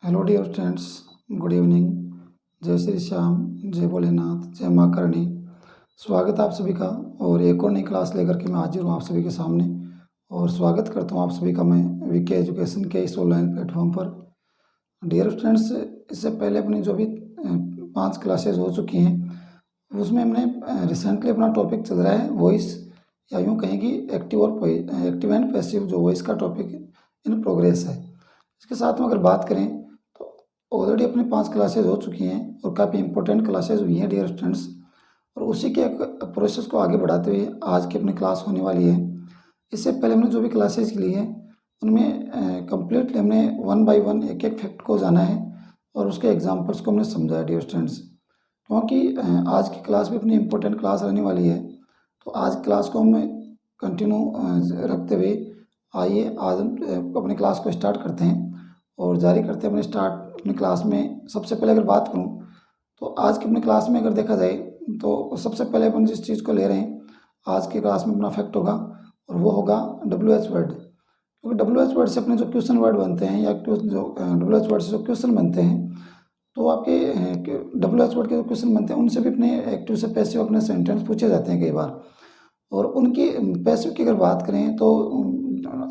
Hello dear students, good evening. जय श्री श्याम, जय भोलेनाथ, जय माँ करणी। स्वागत है आप सभी का। और एक और नई क्लास लेकर के मैं हाजिर हूँ आप सभी के सामने और स्वागत करता हूँ आप सभी का मैं वीके एजुकेशन के इस ऑनलाइन प्लेटफॉर्म पर। डियर स्टूडेंट्स, इससे पहले अपनी जो भी 5 क्लासेज हो चुकी हैं उसमें हमने रिसेंटली अपना टॉपिक चल रहा है वॉइस, या यूँ कहें कि एक्टिव एंड पैसिव जो वॉइस का टॉपिक इन प्रोग्रेस है। इसके साथ में अगर बात करें तो ऑलरेडी अपनी 5 क्लासेज हो चुकी हैं और काफ़ी इंपॉर्टेंट क्लासेज हुई हैं डियर स्टूडेंट्स। और उसी के प्रोसेस को आगे बढ़ाते हुए आज की अपनी क्लास होने वाली है। इससे पहले हमने जो भी क्लासेज ली हैं उनमें कंप्लीटली हमने 1 बाय 1 एक एक फैक्ट को जाना है और उसके एग्जांपल्स को हमने समझा है डियर स्टूडेंट्स। क्योंकि आज की क्लास भी अपनी इम्पोर्टेंट क्लास रहने वाली है, तो आज क्लास को हम कंटिन्यू रखते हुए आइए आज हम अपनी क्लास को स्टार्ट करते हैं और जारी करते हैं अपनी क्लास में। सबसे पहले अगर बात करूं तो आज की अपनी क्लास में अगर देखा जाए तो सबसे पहले अपन जिस चीज़ को ले रहे हैं आज की क्लास में अपना फैक्ट होगा और वो होगा WH वर्ड। क्योंकि WH वर्ड से अपने जो क्वेश्चन वर्ड बनते हैं या जो WH वर्ड से जो क्वेश्चन बनते हैं तो आपके WH वर्ड के जो क्वेश्चन बनते हैं उनसे भी अपने एक्टिव से पैसिव अपने सेंटेंस पूछे जाते हैं कई बार। और उनकी पैसिव की अगर बात करें तो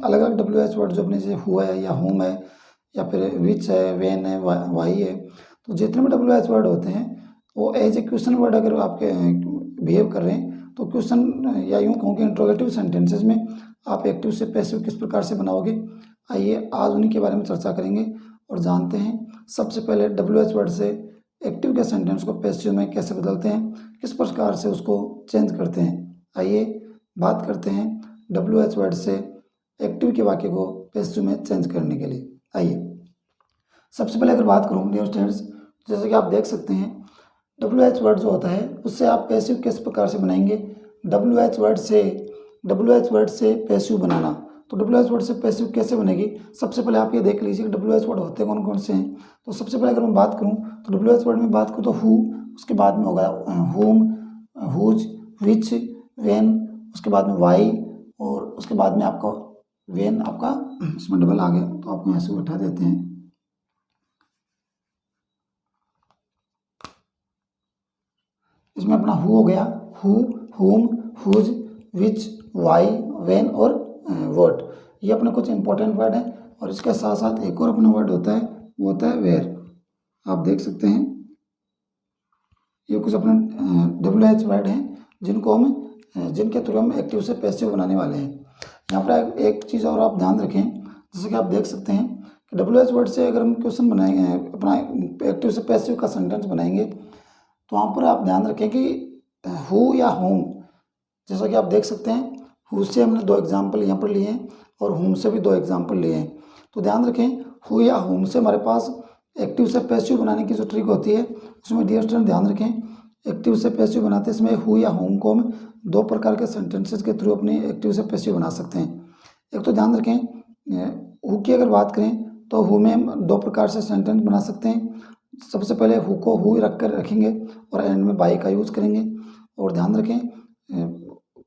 अलग अलग WH वर्ड जो अपने जैसे हुआ है या होम है या फिर विच है, वेन है, वाई है, तो जितने भी WH वर्ड होते हैं वो एज ए क्वेश्चन वर्ड अगर आपके बिहेव कर रहे हैं तो क्वेश्चन या यूँ कहूँ कि इंट्रोगेटिव सेंटेंसेस में आप एक्टिव से पैसिव किस प्रकार से बनाओगे। आइए आज उन्हीं के बारे में चर्चा करेंगे और जानते हैं सबसे पहले WH वर्ड से एक्टिव के सेंटेंस को पैसिव में कैसे बदलते हैं, किस प्रकार से उसको चेंज करते हैं। आइए बात करते हैं WH वर्ड से एक्टिव के वाक्य को पैसिव में चेंज करने के लिए। आइए सबसे पहले अगर बात करूँ डियर स्टूडेंट्स, जैसे कि आप देख सकते हैं WH वर्ड जो होता है उससे आप पैसिव किस प्रकार से बनाएंगे। WH वर्ड से पैसिव बनाना, तो WH वर्ड से पैसिव कैसे बनेगी। सबसे पहले आप ये देख लीजिए कि WH वर्ड होते कौन कौन से हैं। तो सबसे पहले अगर मैं बात करूँ तो WH वर्ड में बात करूँ तो हु, उसके बाद में होगा होम, हुज, विच, वेन, उसके बाद में वाई और उसके बाद में आपका वेन आपका इसमें डबल आ गया तो आपको यहाँ से उठा देते हैं। इसमें अपना हु हो गया, who, whom, whose, which, Y, when और वर्ड, ये अपने कुछ इंपॉर्टेंट वर्ड हैं। और इसके साथ साथ एक और अपना वर्ड होता है वो होता है वेयर। आप देख सकते हैं ये कुछ अपने WH वर्ड हैं जिनके थ्रू हम एक्टिव से पैसिव बनाने वाले हैं। यहाँ पर एक चीज़ और आप ध्यान रखें, जैसे कि आप देख सकते हैं कि WH वर्ड से अगर हम क्वेश्चन बनाएंगे अपना एक्टिव से पैसिव का सेंटेंस बनाएंगे तो वहाँ पर आप ध्यान रखें कि हु या होम, जैसा कि आप देख सकते हैं हु से हमने 2 एग्जाम्पल यहाँ पर लिए हैं और होम से भी 2 एग्जाम्पल लिए हैं। तो ध्यान रखें हु या होम से हमारे पास एक्टिव से पैसिव बनाने की जो ट्रिक होती है उसमें डियर स्टूडेंट ध्यान रखें एक्टिव से पैसिव बनाते इसमें हु या होम को हम 2 प्रकार के सेंटेंसेस के थ्रू अपनी एक्टिव से पैसिव बना सकते हैं। एक तो ध्यान रखें हु की अगर बात करें तो हु में हम 2 प्रकार से सेंटेंस बना सकते हैं। सबसे पहले हु को हु रख कर रखेंगे और एंड में बाई का यूज़ करेंगे। और ध्यान रखें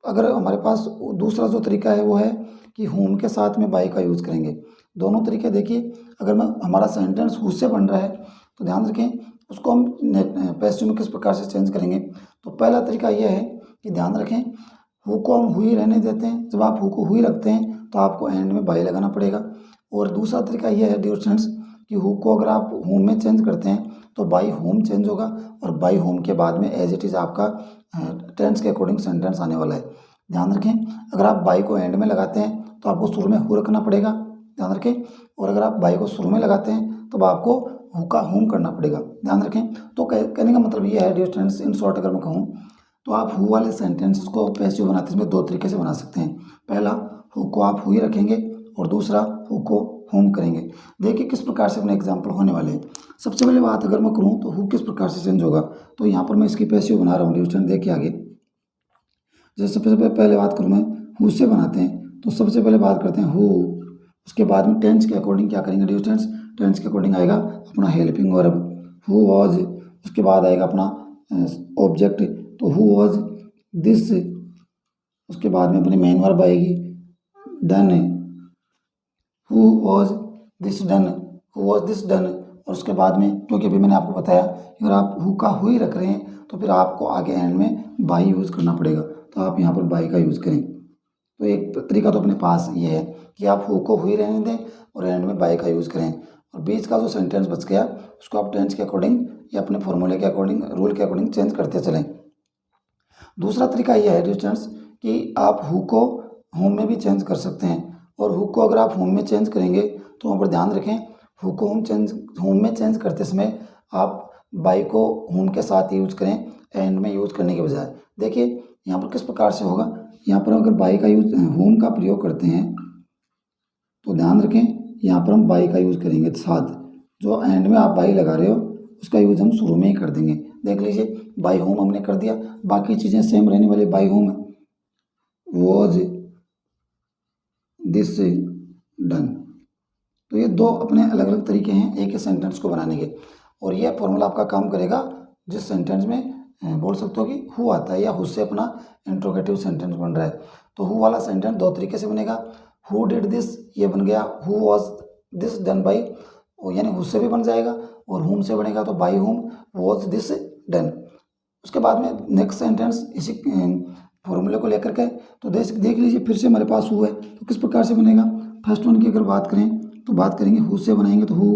अगर हमारे पास दूसरा जो तरीका है वो है कि होम के साथ में बाई का यूज़ करेंगे। दोनों तरीके देखिए, अगर हमारा सेंटेंस हु से बन रहा है तो ध्यान रखें उसको हम पैसिव में किस प्रकार से चेंज करेंगे। तो पहला तरीका यह है कि ध्यान रखें हु को हम हु ही रहने देते हैं, जब आप हु को हु ही रखते हैं तो आपको एंड में बाई लगाना पड़ेगा। और दूसरा तरीका यह है डियर स्टूडेंट्स कि हु को अगर आप होम में चेंज करते हैं तो बाई होम चेंज होगा और बाई होम के बाद में एज इट इज़ आपका टेंस के अकॉर्डिंग सेंटेंस आने वाला है। ध्यान रखें अगर आप बाई को एंड में लगाते हैं तो आपको शुरू में हु रखना पड़ेगा, ध्यान रखें। और अगर आप बाई को शुरू में लगाते हैं तो आपको हु का होम करना पड़ेगा, ध्यान रखें। तो कहने का मतलब ये है डियर स्टूडेंट्स, इन शॉर्ट अगर मैं कहूँ तो आप हु वाले सेंटेंसेस को पैसिव बनाते इसमें 2 तरीके से बना सकते हैं। पहला हु को आप हु ही रखेंगे और दूसरा हु को होम करेंगे। देखिए किस प्रकार से अपने एग्जाम्पल होने वाले हैं। सबसे पहले बात अगर मैं करूँ तो हु किस प्रकार से चेंज होगा, तो यहाँ पर मैं इसकी पैसिव बना रहा हूँ डियर स्टूडेंट, देखिए आगे। जैसे सबसे पहले बात करूँ मैं हु से बनाते हैं तो सबसे पहले बात करते हैं हु, उसके बाद में टेंस के अकॉर्डिंग क्या करेंगे डियर स्टूडेंट्स, टेंस के अकॉर्डिंग आएगा अपना हेल्पिंग वर्ब हु वॉज, उसके बाद आएगा अपना ऑब्जेक्ट तो हु वॉज दिस, उसके बाद में अपनी मेन वर्ब आएगी done, who was this done, who was this done, और उसके बाद में, क्योंकि अभी मैंने आपको बताया अगर आप हु का हु ही रख रहे हैं तो फिर आपको आगे एंड में बाई यूज़ करना पड़ेगा, तो आप यहाँ पर बाई का यूज़ करें। तो एक तरीका तो अपने पास ये है कि आप हु को हु ही रहने दें और एंड में बाई का यूज़ करें, और बीच का जो सेंटेंस बच गया उसको आप टेंस के अकॉर्डिंग या अपने फॉर्मूले के अकॉर्डिंग, रूल के अकॉर्डिंग चेंज करते चलें। दूसरा तरीका यह है डिस्टेंस कि आप हु को होम में भी चेंज कर सकते हैं, और हु को अगर आप होम में चेंज करेंगे तो वहाँ पर ध्यान रखें, हु को होम में चेंज करते समय आप बाई को होम के साथ यूज करें एंड में यूज करने के बजाय। देखिए यहाँ पर किस प्रकार से होगा, यहाँ पर अगर बाई का यूज होम का प्रयोग करते हैं तो ध्यान रखें यहाँ पर हम बाई का यूज करेंगे साथ, जो एंड में आप बाई लगा रहे हो उसका यूज हम शुरू में ही कर देंगे। देख लीजिए बाई होम हमने कर दिया, बाकी चीज़ें सेम रहने वाली। By home was this done. तो ये दो अपने अलग अलग तरीके हैं एक ही सेंटेंस को बनाने के, और यह फॉर्मूला आपका काम करेगा जिस सेंटेंस में बोल सकते हो कि हु आता है या हु से अपना इंट्रोगेटिव सेंटेंस बन रहा है। तो हु वाला सेंटेंस दो तरीके से बनेगा, हु डिड दिस ये बन गया who was this done by, यानी हु से भी बन जाएगा, और हुम से बनेगा तो बाई हुम वॉज दिस डन। उसके बाद में नेक्स्ट सेंटेंस इसी फॉर्मूले को लेकर के, तो देख लीजिए फिर से हमारे पास हु है तो किस प्रकार से बनेगा। फर्स्ट वन की अगर बात करें तो बात करेंगे हु से बनाएंगे तो हु,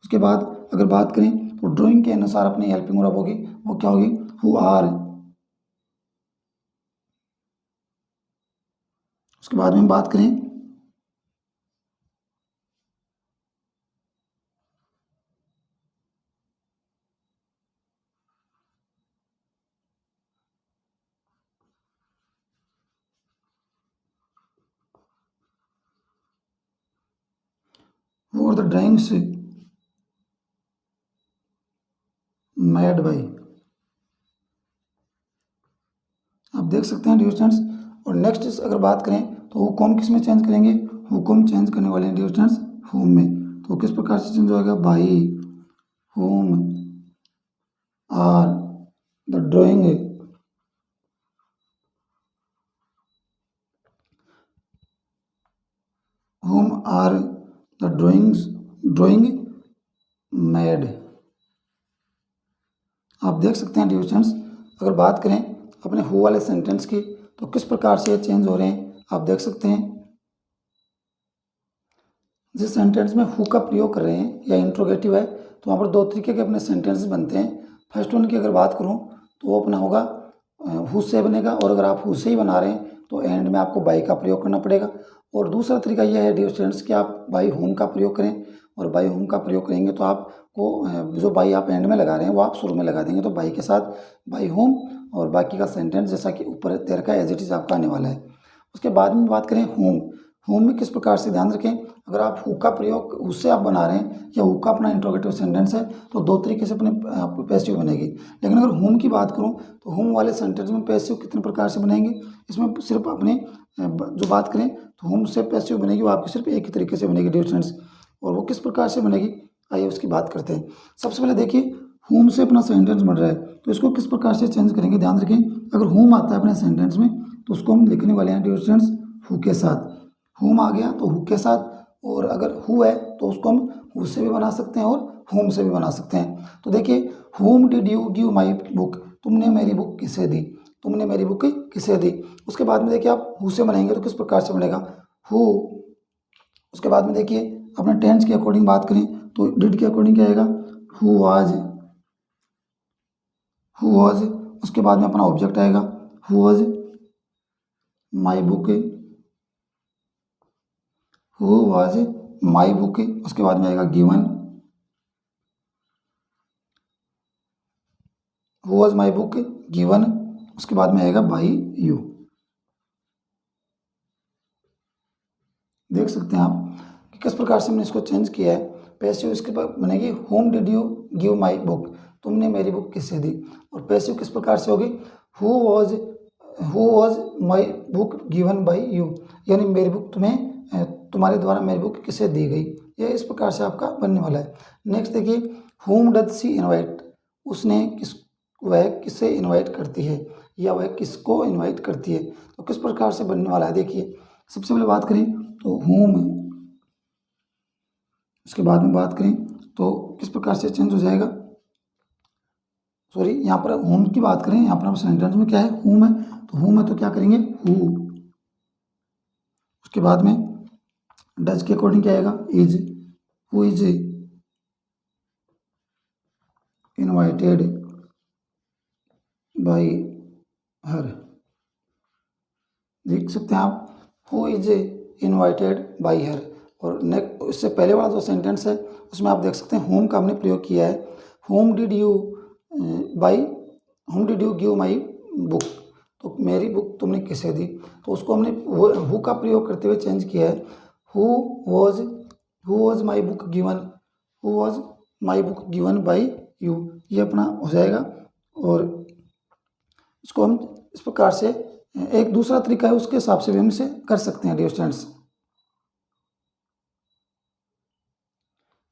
उसके बाद अगर बात करें तो ड्राइंग के अनुसार अपनी हेल्पिंग वर्ब होगी, वो क्या होगी, हु आर। उसके बाद में हम बात करें और द ड्राइंग्स मेड बाई, आप देख सकते हैं डियर स्टूडेंट्स। और नेक्स्ट अगर बात करें तो हु कौन किस में चेंज करेंगे, हु को हम चेंज करने वाले हैं डियर स्टूडेंट्स होम में, तो किस प्रकार से चेंज होगा, by whom are the drawing whom are the drawing made. आप देख सकते हैं डियर स्टूडेंट्स अगर बात करें अपने हु वाले सेंटेंस की तो किस प्रकार से चेंज हो रहे हैं आप देख सकते हैं। जिस सेंटेंस में हु का प्रयोग कर रहे हैं या इंट्रोगेटिव है तो वहाँ पर दो तरीके के अपने सेंटेंसेस बनते हैं। फर्स्ट वन की अगर बात करूँ तो वो अपना होगा हु से बनेगा, और अगर आप हु से ही बना रहे हैं तो एंड में आपको बाई का प्रयोग करना पड़ेगा। और दूसरा तरीका यह है डियर स्टूडेंट्स कि आप बाई होम का प्रयोग करें, और बाई होम का प्रयोग करेंगे तो आपको जो बाई आप एंड में लगा रहे हैं वो आप शुरू में लगा देंगे, तो बाई के साथ बाई होम, और बाकी का सेंटेंस जैसा कि ऊपर तेर का एज इट इज़ आपका आने वाला है। उसके बाद में बात करें होम, होम में किस प्रकार से ध्यान रखें, अगर आप हु का प्रयोग उससे आप बना रहे हैं या हु का अपना इंट्रोगेटिव सेंटेंस है तो दो तरीके से अपने आपको पैसिव बनेगी। लेकिन अगर होम की बात करूं तो होम वाले सेंटेंस में पैसिव कितने प्रकार से बनेंगे, इसमें सिर्फ अपने जो बात करें तो होम से पैसिव बनेगी वो आपकी सिर्फ एक ही तरीके से बनेगी डियर स्टूडेंट्स, और वो किस प्रकार से बनेगी आइए उसकी बात करते हैं। सबसे पहले देखिए होम से अपना सेंटेंस बन रहा है तो इसको किस प्रकार से चेंज करेंगे, ध्यान रखें अगर होम आता है अपने सेंटेंस में तो उसको हम लिखने वाले हैं डियर स्टूडेंट्स हु के साथ। होम आ गया तो हु के साथ, और अगर हु है तो उसको हम हु से भी बना सकते हैं और होम से भी बना सकते हैं। तो देखिए home did you give my book, तुमने मेरी बुक किसे दी, तुमने मेरी बुक किसे दी। उसके बाद में देखिए आप हु से बनाएंगे तो किस प्रकार से बनेगा, हु। उसके बाद में देखिए अपने टेंस के अकॉर्डिंग बात करें तो डिड के अकॉर्डिंग क्या आएगा, हु वाज, हु वाज। उसके बाद में अपना ऑब्जेक्ट आएगा who was my book, who was my book. उसके बाद में आएगा given, who was my book given. उसके बाद में आएगा बाई यू। देख सकते हैं आप कि किस प्रकार से हमने इसको चेंज किया है। पैसिव इसके बाद बनेगी home did you give my book, तुमने मेरी बुक किसे दी। और पैसिव किस प्रकार से होगी, who was my book given by you, यानी मेरी बुक तुम्हें तुम्हारे द्वारा मेरी बुक किसे दी गई, यह इस प्रकार से आपका बनने वाला है। नेक्स्ट देखिए होम डथ सी इनवाइट, उसने वह किसे इनवाइट करती है या वह किसको इनवाइट करती है, तो किस प्रकार से बनने वाला है। देखिए सबसे पहले बात करें तो होम, उसके बाद में बात करें तो किस प्रकार से चेंज हो जाएगा, सॉरी यहाँ पर होम की बात करें, यहाँ पर हम सेंटेंस में क्या है, होम है, तो होम है तो क्या करेंगे हु। उसके बाद में डज के अकॉर्डिंग क्या आएगा, is, who is invited bye हर। देख सकते हैं आप, हु इज इनवाइटेड बाय हर। और नेक्स्ट इससे पहले वाला जो सेंटेंस है उसमें आप देख सकते हैं होम का हमने प्रयोग किया है, home did you by, home did you give my book, तो मेरी बुक तुमने किसे दी, तो उसको हमने हु का प्रयोग करते हुए चेंज किया है, who was my book given, who was my book given by you, ये अपना हो जाएगा। और इसको हम इस प्रकार से, एक दूसरा तरीका है उसके हिसाब से भी हम इसे कर सकते हैं डियर स्टूडेंट्स।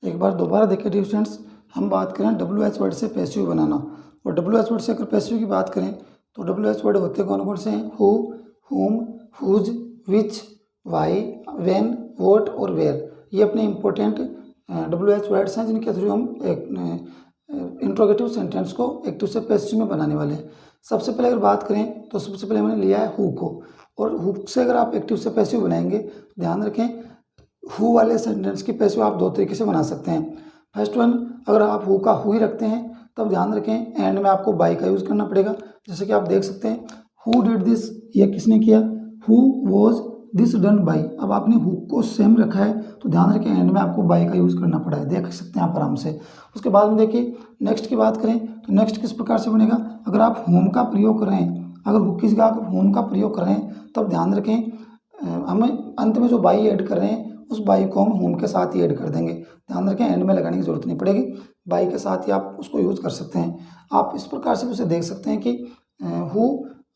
एक बार दोबारा देखिए डियर स्टूडेंट्स, हम बात करें WH वर्ड से पैसिव बनाना, और WH वर्ड से अगर पैसिव की बात करें तो WH वर्ड होते कौन कौन से हैं, who, whom, whose, which, why, when, what और वेयर। ये अपने इंपॉर्टेंट WH वर्ड्स हैं जिनके थ्रू हम एक इंट्रोगेटिव सेंटेंस को एक्टिव से पैसिव में बनाने वाले हैं। सबसे पहले अगर बात करें तो सबसे पहले मैंने लिया है हु को, और हु से अगर आप एक्टिव से पैसिव बनाएंगे, ध्यान रखें हु वाले सेंटेंस की पैसिव आप दो तरीके से बना सकते हैं। फर्स्ट वन, अगर आप हु का हु ही रखते हैं तब ध्यान रखें एंड में आपको बाई का यूज़ करना पड़ेगा। जैसे कि आप देख सकते हैं हु डिड दिस, ये किसने किया, who was this done by. अब आपने हु को सेम रखा है तो ध्यान रखें एंड में आपको बाई का यूज़ करना पड़ा है, देख सकते हैं आप आराम से। उसके बाद में देखिए नेक्स्ट की बात करें तो नेक्स्ट किस प्रकार से बनेगा, अगर आप होम का प्रयोग कर रहे हैं, अगर हु किस का होम का प्रयोग कर रहे हैं तब ध्यान रखें हमें अंत में जो बाई ऐड कर रहे हैं उस बाई को हम होम के साथ ही ऐड कर देंगे। ध्यान रखें एंड में लगाने की जरूरत नहीं पड़ेगी, बाई के साथ ही आप उसको यूज़ कर सकते हैं। आप इस प्रकार से उसे देख सकते हैं कि हु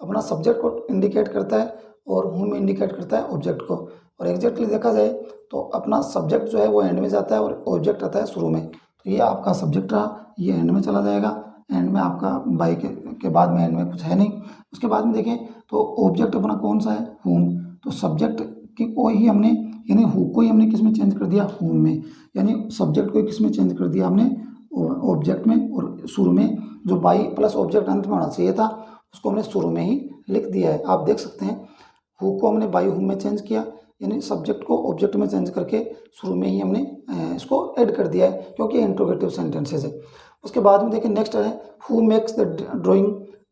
अपना सब्जेक्ट को इंडिकेट करता है और होम इंडिकेट करता है ऑब्जेक्ट को, और एग्जैक्टली देखा जाए तो अपना सब्जेक्ट जो है वो एंड में जाता है और ऑब्जेक्ट आता है शुरू में। तो ये आपका सब्जेक्ट रहा, ये एंड में चला जाएगा, एंड में आपका बाई के बाद में एंड में कुछ है नहीं। उसके बाद में देखें तो ऑब्जेक्ट अपना कौन सा है, होम, तो सब्जेक्ट की को ही हमने, यानी हु को ही हमने किस में चेंज कर दिया, होम में, यानी सब्जेक्ट को ही किस में चेंज कर दिया हमने, ऑब्जेक्ट में, और शुरू में जो बाई प्लस ऑब्जेक्ट अंत में होना चाहिए था उसको हमने शुरू में ही लिख दिया है। आप देख सकते हैं हु को हमने बाई होम में चेंज किया, यानी सब्जेक्ट को ऑब्जेक्ट में चेंज करके शुरू में ही हमने इसको ऐड कर दिया है क्योंकि इंट्रोगेटिव सेंटेंसेस है। उसके बाद में देखिए नेक्स्ट है who makes the drawing,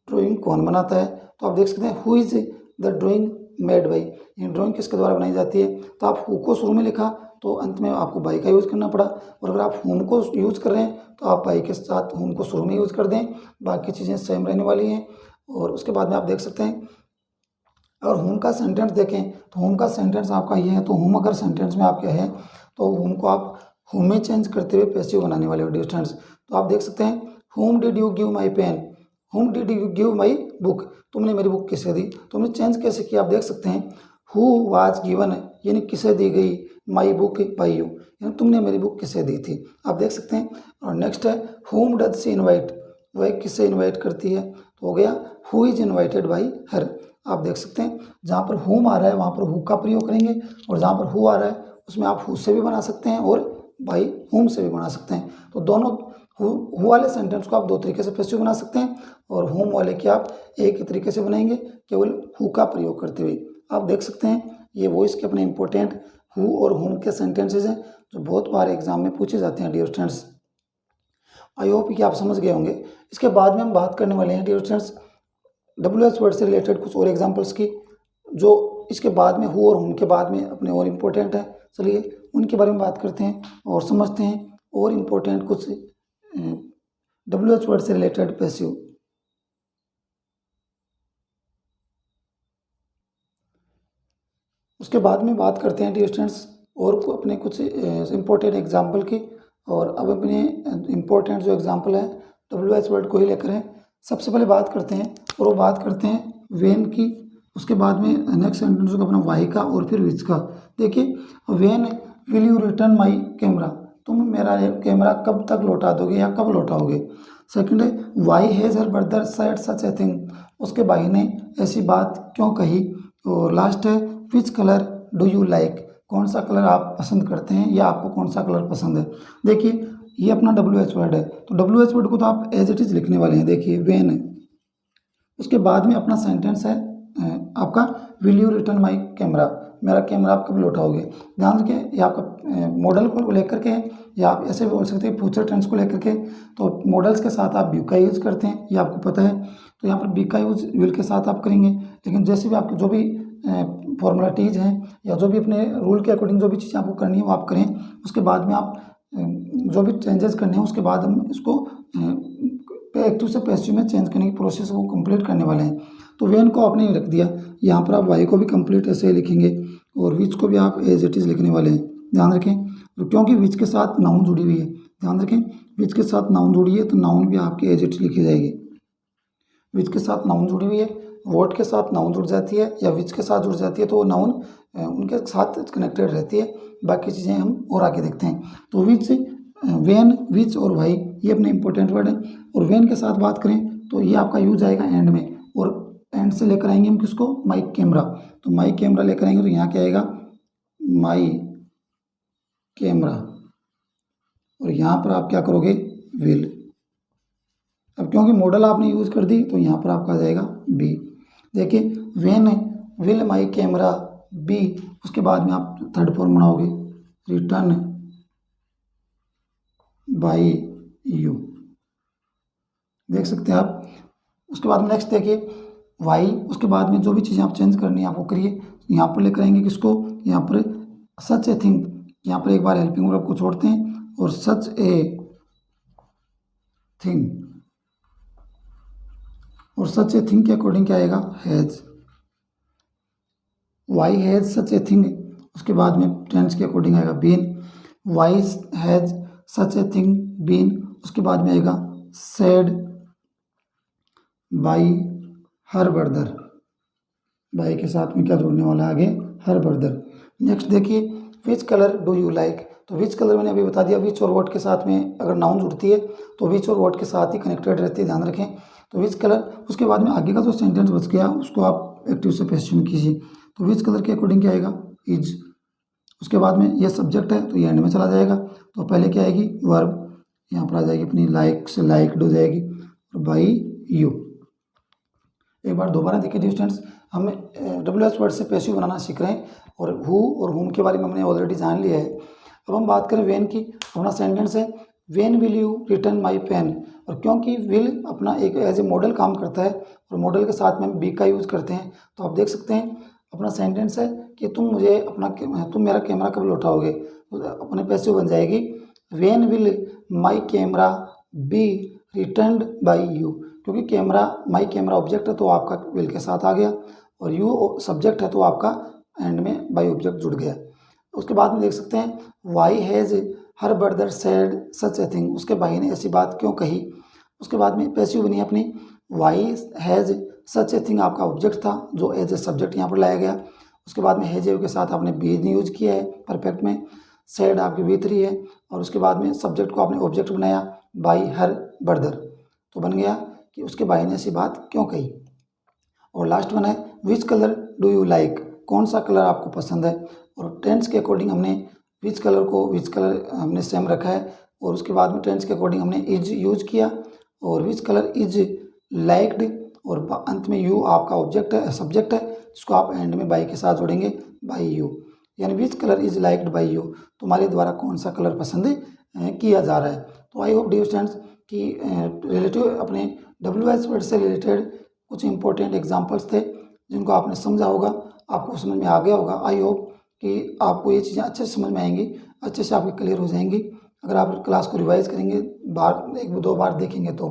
drawing कौन बनाता है, तो आप देख सकते हैं who is the drawing made by, ये ड्राइंग किसके द्वारा बनाई जाती है, तो आप हु को शुरू में लिखा तो अंत में आपको बाई का यूज़ करना पड़ा, और अगर आप होम को यूज़ कर रहे हैं तो आप बाई के साथ होम को शुरू में यूज़ कर दें, बाकी चीज़ें सेम रहने वाली हैं। और उसके बाद में आप देख सकते हैं अगर होम का सेंटेंस देखें तो होम का सेंटेंस आपका ये है, तो होम अगर सेंटेंस में आप क्या है तो होम को आप होम में चेंज करते हुए पैसिव बनाने वाले हो डिस्टेंस। तो आप देख सकते हैं whom did you give my pen, whom did you give my book, तुमने मेरी बुक किसे दी, तुमने चेंज कैसे किया, आप देख सकते हैं हु वाज गिवन, यानी किसे दी गई, माई बुक बाई यू, यानी तुमने मेरी बुक किसे दी थी, आप देख सकते हैं। और नेक्स्ट है होम डज सी इन्वाइट, वह किसे इन्वाइट करती है, तो हो गया who is invited by her. आप देख सकते हैं जहाँ पर होम आ रहा है वहाँ पर हु का प्रयोग करेंगे, और जहाँ पर हु आ रहा है उसमें आप हु से भी बना सकते हैं और बाई होम से भी बना सकते हैं। तो दोनों हु वाले सेंटेंस को आप दो तरीके से पैसिव बना सकते हैं, और होम वाले की आप एक ही तरीके से बनाएंगे केवल हु का प्रयोग करते हुए। आप देख सकते हैं ये वॉइस के अपने इंपॉर्टेंट हु और होम के सेंटेंसेज हैं जो बहुत बार एग्जाम में पूछे जाते हैं डियर स्टूडेंट्स। आई होप कि आप समझ गए होंगे। इसके बाद में हम बात करने वाले हैं डियर स्टूडेंट्स WH वर्ड से रिलेटेड कुछ और एग्जाम्पल्स की, जो इसके बाद में हु और होम के बाद में अपने और इम्पोर्टेंट है। चलिए उनके बारे में बात करते हैं और समझते हैं और इम्पोर्टेंट कुछ WH वर्ड से रिलेटेड पैसिव। उसके बाद में बात करते हैं डियर स्टूडेंट्स और अपने कुछ इम्पोर्टेंट एग्जाम्पल की, और अब अपने इम्पोर्टेंट जो एग्जाम्पल है WH वर्ड को ही लेकर हैं। सबसे पहले बात करते हैं और वो बात करते हैं वेन की, उसके बाद में नेक्स्ट सेंटेंस होगा अपना वाई का और फिर विच का। देखिए when will you return my camera, तुम मेरा कैमरा कब तक लौटा दोगे या कब लौटाओगे। सेकंड है why has her brother said such a thing, उसके भाई ने ऐसी बात क्यों कही। और लास्ट है which colour do you like, कौन सा कलर आप पसंद करते हैं या आपको कौन सा कलर पसंद है। देखिए ये अपना WH वर्ड है, तो WH वर्ड को तो आप एज इट इज़ लिखने वाले हैं। देखिए व्हेन, उसके बाद में अपना सेंटेंस है आपका will you return my camera, मेरा कैमरा आप कब लौटाओगे। ध्यान रखिए ये आपका मॉडल को लेकर के है, या आप ऐसे भी बोल सकते हैं फ्यूचर टेंस को लेकर के। तो मॉडल्स के साथ आप बी का यूज़ करते हैं, ये आपको पता है। तो यहाँ पर बी का यूज़ विल के साथ आप करेंगे, लेकिन जैसे भी आपके जो भी फॉर्मेलिटीज़ हैं या जो भी अपने रूल के अकॉर्डिंग जो भी चीज़ें आपको करनी है वो आप करें। उसके बाद में आप जो भी चेंजेस करने हैं उसके बाद हम इसको एक्टिव से पैसिव में चेंज करने की प्रोसेस को कंप्लीट करने वाले हैं। तो वेन को आपने रख दिया, यहाँ पर आप वाई को भी कंप्लीट ऐसे ही लिखेंगे और विच को भी आप एज इट इज़ लिखने वाले हैं। ध्यान रखें, तो क्योंकि विच के साथ नाउन जुड़ी हुई है, ध्यान रखें विच के साथ नाउन जुड़ी है तो नाउन भी आपकी एज इट इज़ लिखी जाएगी। विच के साथ नाउन जुड़ी हुई है, वॉट के साथ नाउन जुड़ जाती है या विच के साथ जुड़ जाती है तो वो नाउन उनके साथ कनेक्टेड रहती है। बाकी चीज़ें हम और आगे देखते हैं। तो विच, वेन, विच और वाई ये अपने इंपॉर्टेंट वर्ड हैं। और वेन के साथ बात करें तो ये आपका यूज आएगा एंड में, और एंड से लेकर आएंगे हम किसको, माई कैमरा। तो माई कैमरा लेकर आएंगे तो यहाँ क्या आएगा, माई कैमरा, और यहाँ पर आप क्या करोगे, विल। अब क्योंकि मॉडल आपने यूज कर दी तो यहाँ पर आपका आ जाएगा बी। देखिए when will my camera be, उसके बाद में आप थर्ड फॉर्म बनाओगे रिटर्न बाई यू, देख सकते हैं आप। उसके बाद में नेक्स्ट देखिए वाई, उसके बाद में जो भी चीज़ें आप चेंज करनी है आपको करिए। यहाँ पर लेकर आएंगे किसको, यहाँ पर सच ए थिंग, यहाँ पर एक बार हेल्पिंग वर्ब को छोड़ते हैं और सच ए थिंग, और सच ए थिंग के अकॉर्डिंग क्या आएगा, has. Why has such a thing, उसके बाद में टेंस के अकॉर्डिंग आएगा been. Why has such a thing been, उसके बाद में आएगा said by her brother, by के साथ में क्या जोड़ने वाला है आगे, हर ब्रदर। नेक्स्ट देखिए which colour do you like, तो विच कलर मैंने अभी बता दिया, विच और वॉट के साथ में अगर नाउन जुड़ती है तो विच और वॉट के साथ ही कनेक्टेड रहती है, ध्यान रखें। तो विच कलर, उसके बाद में आगे का जो सेंटेंस बच गया उसको आप एक्टिव से पैसिव में कीजिए। तो विच कलर के अकॉर्डिंग क्या आएगा, इज। उसके बाद में ये सब्जेक्ट है तो ये एंड में चला जाएगा, तो पहले क्या आएगी, वर्ब, यहाँ पर आ जाएगी अपनी लाइक से लाइक्ड हो जाएगी, और बाई यू। एक बार दोबारा देखिए डियर स्टूडेंट्स, हम WH वर्ड से पैसिव बनाना सीख रहे हैं और हु और हुम के बारे में हमने ऑलरेडी जान लिया है। अब हम बात करें वेन की, अपना सेंटेंस है when will you return my pen, और क्योंकि विल अपना एक एज ए मॉडल काम करता है और मॉडल के साथ में हम बी का यूज़ करते हैं, तो आप देख सकते हैं अपना सेंटेंस है कि तुम मेरा कैमरा कब लौटाओगे, अपने पैसिव बन जाएगी when will my camera be returned by you, क्योंकि कैमरा माई कैमरा ऑब्जेक्ट है तो आपका विल के साथ आ गया, और यू सब्जेक्ट है तो आपका एंड में बाई ऑब्जेक्ट जुड़ गया। उसके बाद में देख सकते हैं why has her brother said such a thing, उसके भाई ने ऐसी बात क्यों कही। उसके बाद में पैसिव बनी अपनी why has such a thing, आपका ऑब्जेक्ट था जो एज ए सब्जेक्ट यहाँ पर लाया गया। उसके बाद में हैज के साथ आपने बीज यूज किया है परफेक्ट में, सैड आपकी V3 है, और उसके बाद में सब्जेक्ट को आपने ऑब्जेक्ट बनाया बाई हर ब्रदर, तो बन गया कि उसके भाई ने ऐसी बात क्यों कही। और लास्ट वन है which colour do you like, कौन सा कलर आपको पसंद है, और टेंस के अकॉर्डिंग हमने विच कलर हमने सेम रखा है, और उसके बाद में टेंस के अकॉर्डिंग हमने इज यूज किया, और विच कलर इज लाइक्ड, और अंत में यू आपका ऑब्जेक्ट है, सब्जेक्ट है, जिसको आप एंड में बाई के साथ जोड़ेंगे बाई यू, यानी which colour is liked by you, तुम्हारे द्वारा कौन सा कलर पसंद किया जा रहा है। तो आई होप डियर स्टूडेंट्स कि रिलेटिव अपने WH वर्ड से रिलेटेड कुछ इंपॉर्टेंट एग्जांपल्स थे जिनको आपने समझा होगा, आपको समझ में आ गया होगा। आई होप कि आपको ये चीज़ें अच्छे से समझ में आएंगी, अच्छे से आपकी क्लियर हो जाएंगी अगर आप क्लास को रिवाइज करेंगे, एक दो बार देखेंगे तो।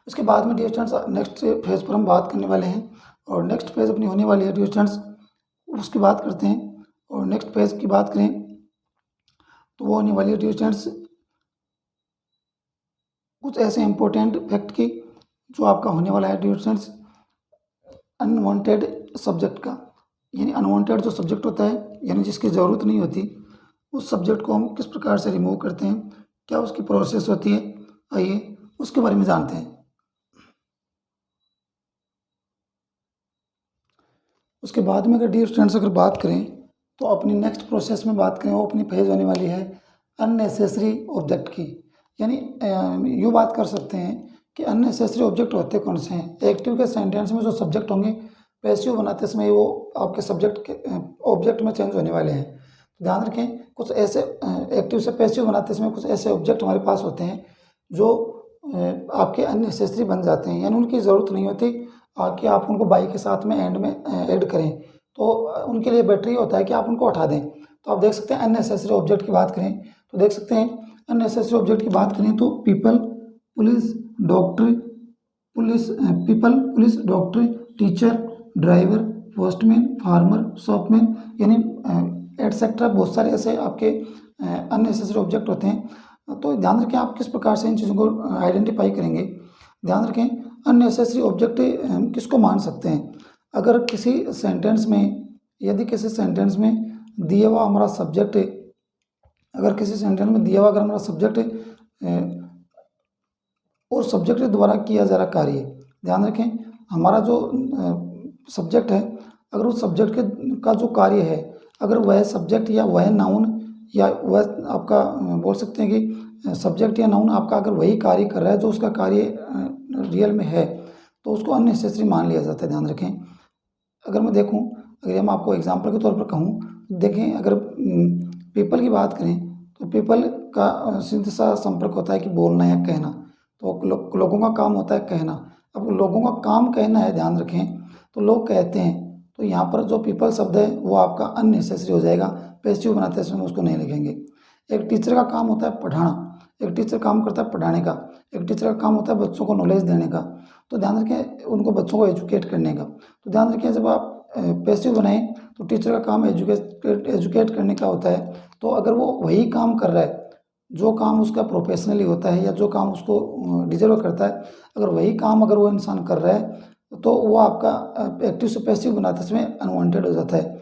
उसके बाद में डियर स्टूडेंट्स नेक्स्ट फेज पर हम बात करने वाले हैं, और नेक्स्ट फेज अपनी होने वाली है डियर स्टूडेंट्स, उसकी बात करते हैं। और नेक्स्ट फेज की बात करें तो वो होने वाली है डियर स्टूडेंट्स कुछ ऐसे इंपॉर्टेंट फैक्ट की जो आपका होने वाला है डियर स्टूडेंट्स अनवांटेड सब्जेक्ट का, यानी अनवांटेड जो सब्जेक्ट होता है यानी जिसकी ज़रूरत नहीं होती, उस सब्जेक्ट को हम किस प्रकार से रिमूव करते हैं, क्या उसकी प्रोसेस होती है, आइए उसके बारे में जानते हैं। उसके बाद में अगर डियर स्टूडेंट्स अगर बात करें तो अपनी नेक्स्ट प्रोसेस में बात करें वो अपनी फेज होने वाली है अननेसेसरी ऑब्जेक्ट की। यानी यूँ बात कर सकते हैं कि अननेसेसरी ऑब्जेक्ट होते कौन से हैं। एक्टिव के सेंटेंस में जो सब्जेक्ट होंगे पैसिव बनाते समय वो आपके सब्जेक्ट के ऑब्जेक्ट में चेंज होने वाले हैं। तो ध्यान रखें, कुछ ऐसे एक्टिव से पैसिव बनाते समय कुछ ऐसे ऑब्जेक्ट हमारे पास होते हैं जो आपके अननेसेसरी बन जाते हैं, यानी उनकी ज़रूरत नहीं होती कि आप उनको बाई के साथ में एंड में ऐड करें, तो उनके लिए बेटर ये होता है कि आप उनको हटा दें। तो आप देख सकते हैं अननेसेसरी ऑब्जेक्ट की बात करें तो देख सकते हैं अननेसेसरी ऑब्जेक्ट की बात करें तो people, police, doctor, police, doctor, teacher, driver, postman, farmer, shopman, यानी एटसेट्रा बहुत सारे ऐसे आपके अननेसेसरी ऑब्जेक्ट होते हैं। तो ध्यान रखें आप किस प्रकार से इन चीज़ों को आइडेंटिफाई करेंगे। ध्यान रखें अननेसेसरी ऑब्जेक्ट हम किसको मान सकते हैं। अगर किसी सेंटेंस में, यदि किसी सेंटेंस में दिया हुआ हमारा सब्जेक्ट, अगर किसी सेंटेंस में दिया हुआ अगर हमारा सब्जेक्ट और सब्जेक्ट के द्वारा किया जा रहा कार्य, ध्यान रखें हमारा जो सब्जेक्ट है, अगर उस सब्जेक्ट का जो कार्य है, अगर वह सब्जेक्ट या वह नाउन या वह आपका बोल सकते हैं कि सब्जेक्ट या नाउन आपका अगर वही कार्य कर रहा है जो उसका कार्य रियल में है, तो उसको अननेसेसरी मान लिया जाता है। ध्यान रखें, अगर मैं देखूं, अगर हम आपको एग्जांपल के तौर पर कहूं, देखें अगर पीपल की बात करें तो पीपल का सीधा सा संपर्क होता है कि बोलना या कहना, तो लोगों का काम होता है कहना। अब लोगों का काम कहना है, ध्यान रखें, तो लोग कहते हैं, तो यहाँ पर जो पीपल शब्द है वो आपका अननेसेसरी हो जाएगा, पैसिव बनाते समय उसको नहीं लिखेंगे। एक टीचर का काम होता है पढ़ाना, एक टीचर काम करता है पढ़ाने का, एक टीचर का काम होता है बच्चों को नॉलेज देने का, तो ध्यान रखें उनको बच्चों को एजुकेट करने का। तो ध्यान रखें जब आप पैसिव बनाएं तो टीचर का काम एजुकेट करने का होता है, तो अगर वो वही काम कर रहा है जो काम उसका प्रोफेशनली होता है या जो काम उसको डिजर्व करता है, अगर वही काम अगर वो इंसान कर रहा है तो वो आपका एक्टिव से पैसिव बनाते समय अनवांटेड हो जाता है।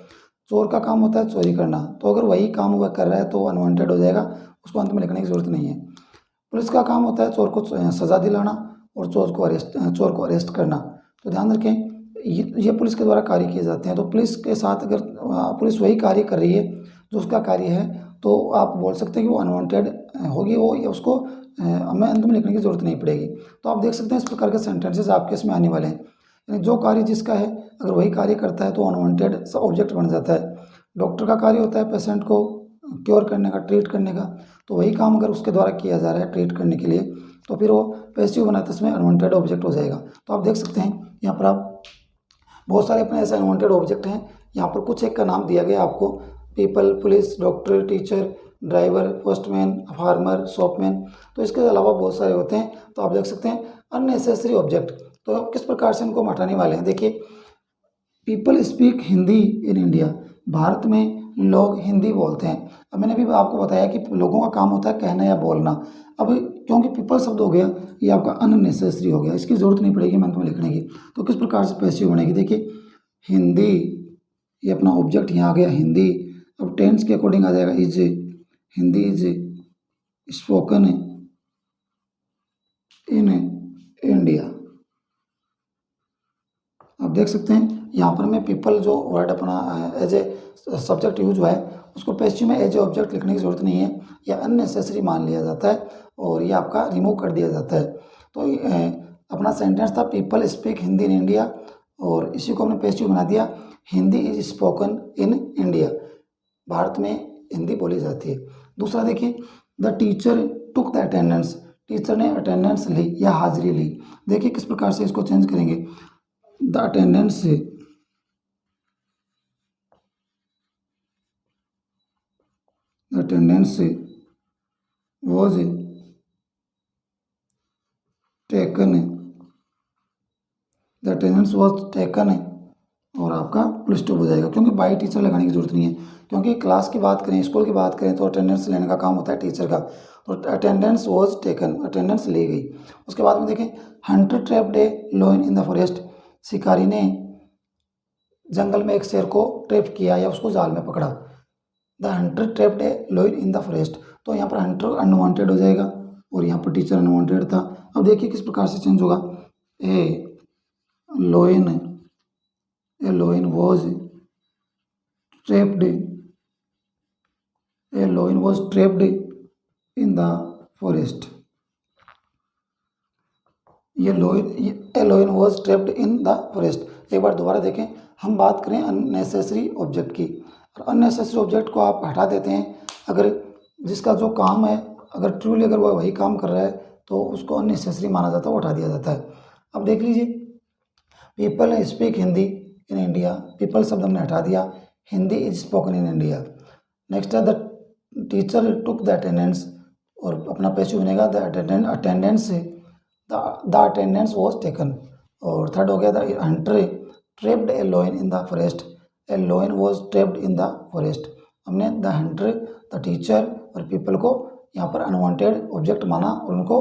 चोर का काम होता है चोरी करना, तो अगर वही काम वह कर रहा है तो वो अनवांटेड हो जाएगा, उसको अंत में लिखने की जरूरत नहीं है। पुलिस का काम होता है चोर को सजा दिलाना और चोर को अरेस्ट करना। तो ध्यान रखें ये पुलिस के द्वारा कार्य किए जाते हैं। तो पुलिस के साथ अगर पुलिस वही कार्य कर रही है जो उसका कार्य है, तो आप बोल सकते हैं कि वो अनवांटेड होगी वो, या उसको हमें अंत में लिखने की जरूरत नहीं पड़ेगी। तो आप देख सकते हैं इस प्रकार के सेंटेंसेस आपके इसमें आने वाले हैं। यानी जो कार्य जिसका है अगर वही कार्य करता है तो अनवांटेड ऑब्जेक्ट बन जाता है। डॉक्टर का कार्य होता है पेशेंट को क्योर करने का, ट्रीट करने का, तो वही काम अगर उसके द्वारा किया जा रहा है ट्रीट करने के लिए, तो फिर वो पैसिव बनाते समय अनवांटेड ऑब्जेक्ट हो जाएगा। तो आप देख सकते हैं यहाँ पर आप बहुत सारे अपने ऐसे अनवांटेड ऑब्जेक्ट हैं। यहाँ पर कुछ एक का नाम दिया गया आपको, people, police, doctor, teacher, driver, postman, farmer, shopman, तो इसके अलावा बहुत सारे होते हैं। तो आप देख सकते हैं अननेसेसरी ऑब्जेक्ट, तो किस प्रकार से इनको हम हटाने वाले हैं। देखिए people speak Hindi in India, Bharat में लोग हिंदी बोलते हैं। अब मैंने भी आपको बताया कि लोगों का काम होता है कहना या बोलना। अब क्योंकि पीपल शब्द हो गया ये आपका अननेसेसरी हो गया, इसकी ज़रूरत नहीं पड़ेगी मंथ में लिखने की। तो किस प्रकार से पैसिव बनेगी, देखिए हिंदी, ये अपना ऑब्जेक्ट यहाँ आ गया हिंदी। अब टेंस के अकॉर्डिंग आ जाएगा is, Hindi is spoken in India. आप देख सकते हैं यहाँ पर मैं पीपल जो वर्ड अपना एज ए सब्जेक्ट यूज हुआ है उसको पैसिव में एज ए ऑब्जेक्ट लिखने की ज़रूरत नहीं है, या अननेसेसरी मान लिया जाता है और ये आपका रिमूव कर दिया जाता है। तो अपना सेंटेंस था people speak Hindi in India, और इसी को हमने पैसिव बना दिया Hindi is spoken in India, Bharat में हिंदी बोली जाती है। दूसरा देखिए the teacher took the attendance, teacher ने अटेंडेंस ली या हाजिरी ली। देखिए किस प्रकार से इसको चेंज करेंगे, the attendance was taken, the attendance was taken, और आपका फुल स्टॉप हो जाएगा, क्योंकि बाई टीचर लगाने की जरूरत नहीं है। क्योंकि क्लास की बात करें, स्कूल की बात करें, तो अटेंडेंस लेने का काम होता है टीचर का। तो अटेंडेंस वॉज टेकन, अटेंडेंस ली गई। उसके बाद में देखें hunter trapped a lion in the forest, शिकारी ने जंगल में एक शेर को ट्रैप किया या उसको जाल में पकड़ा। The hunter trapped a lion in the forest, तो यहाँ पर हंटर अनवांटेड हो जाएगा और यहाँ पर टीचर अनवांटेड था। अब देखिए किस प्रकार से चेंज होगा, a lion was trapped, a lion was trapped in the forest. ये lion was trapped in the forest. एक बार दोबारा देखें, हम बात करें अननेसेसरी ऑब्जेक्ट की, और अननेसेसरी ऑब्जेक्ट को आप हटा देते हैं अगर जिसका जो काम है, अगर ट्रूली अगर वह वही काम कर रहा है तो उसको अननेसेसरी माना जाता है, वो हटा दिया जाता है। अब देख लीजिए, people speak Hindi in India, people शब्द हमने हटा दिया, Hindi is spoken in India. Next है the teacher took the attendance, और अपना पैसिव बनेगा the attendance, the attendance was taken. और थर्ड हो गया the hunter trapped a lion in the forest, a lion was trapped in the forest. हमने the hunter, the teacher और people को यहाँ पर अनवांटेड ऑब्जेक्ट माना और उनको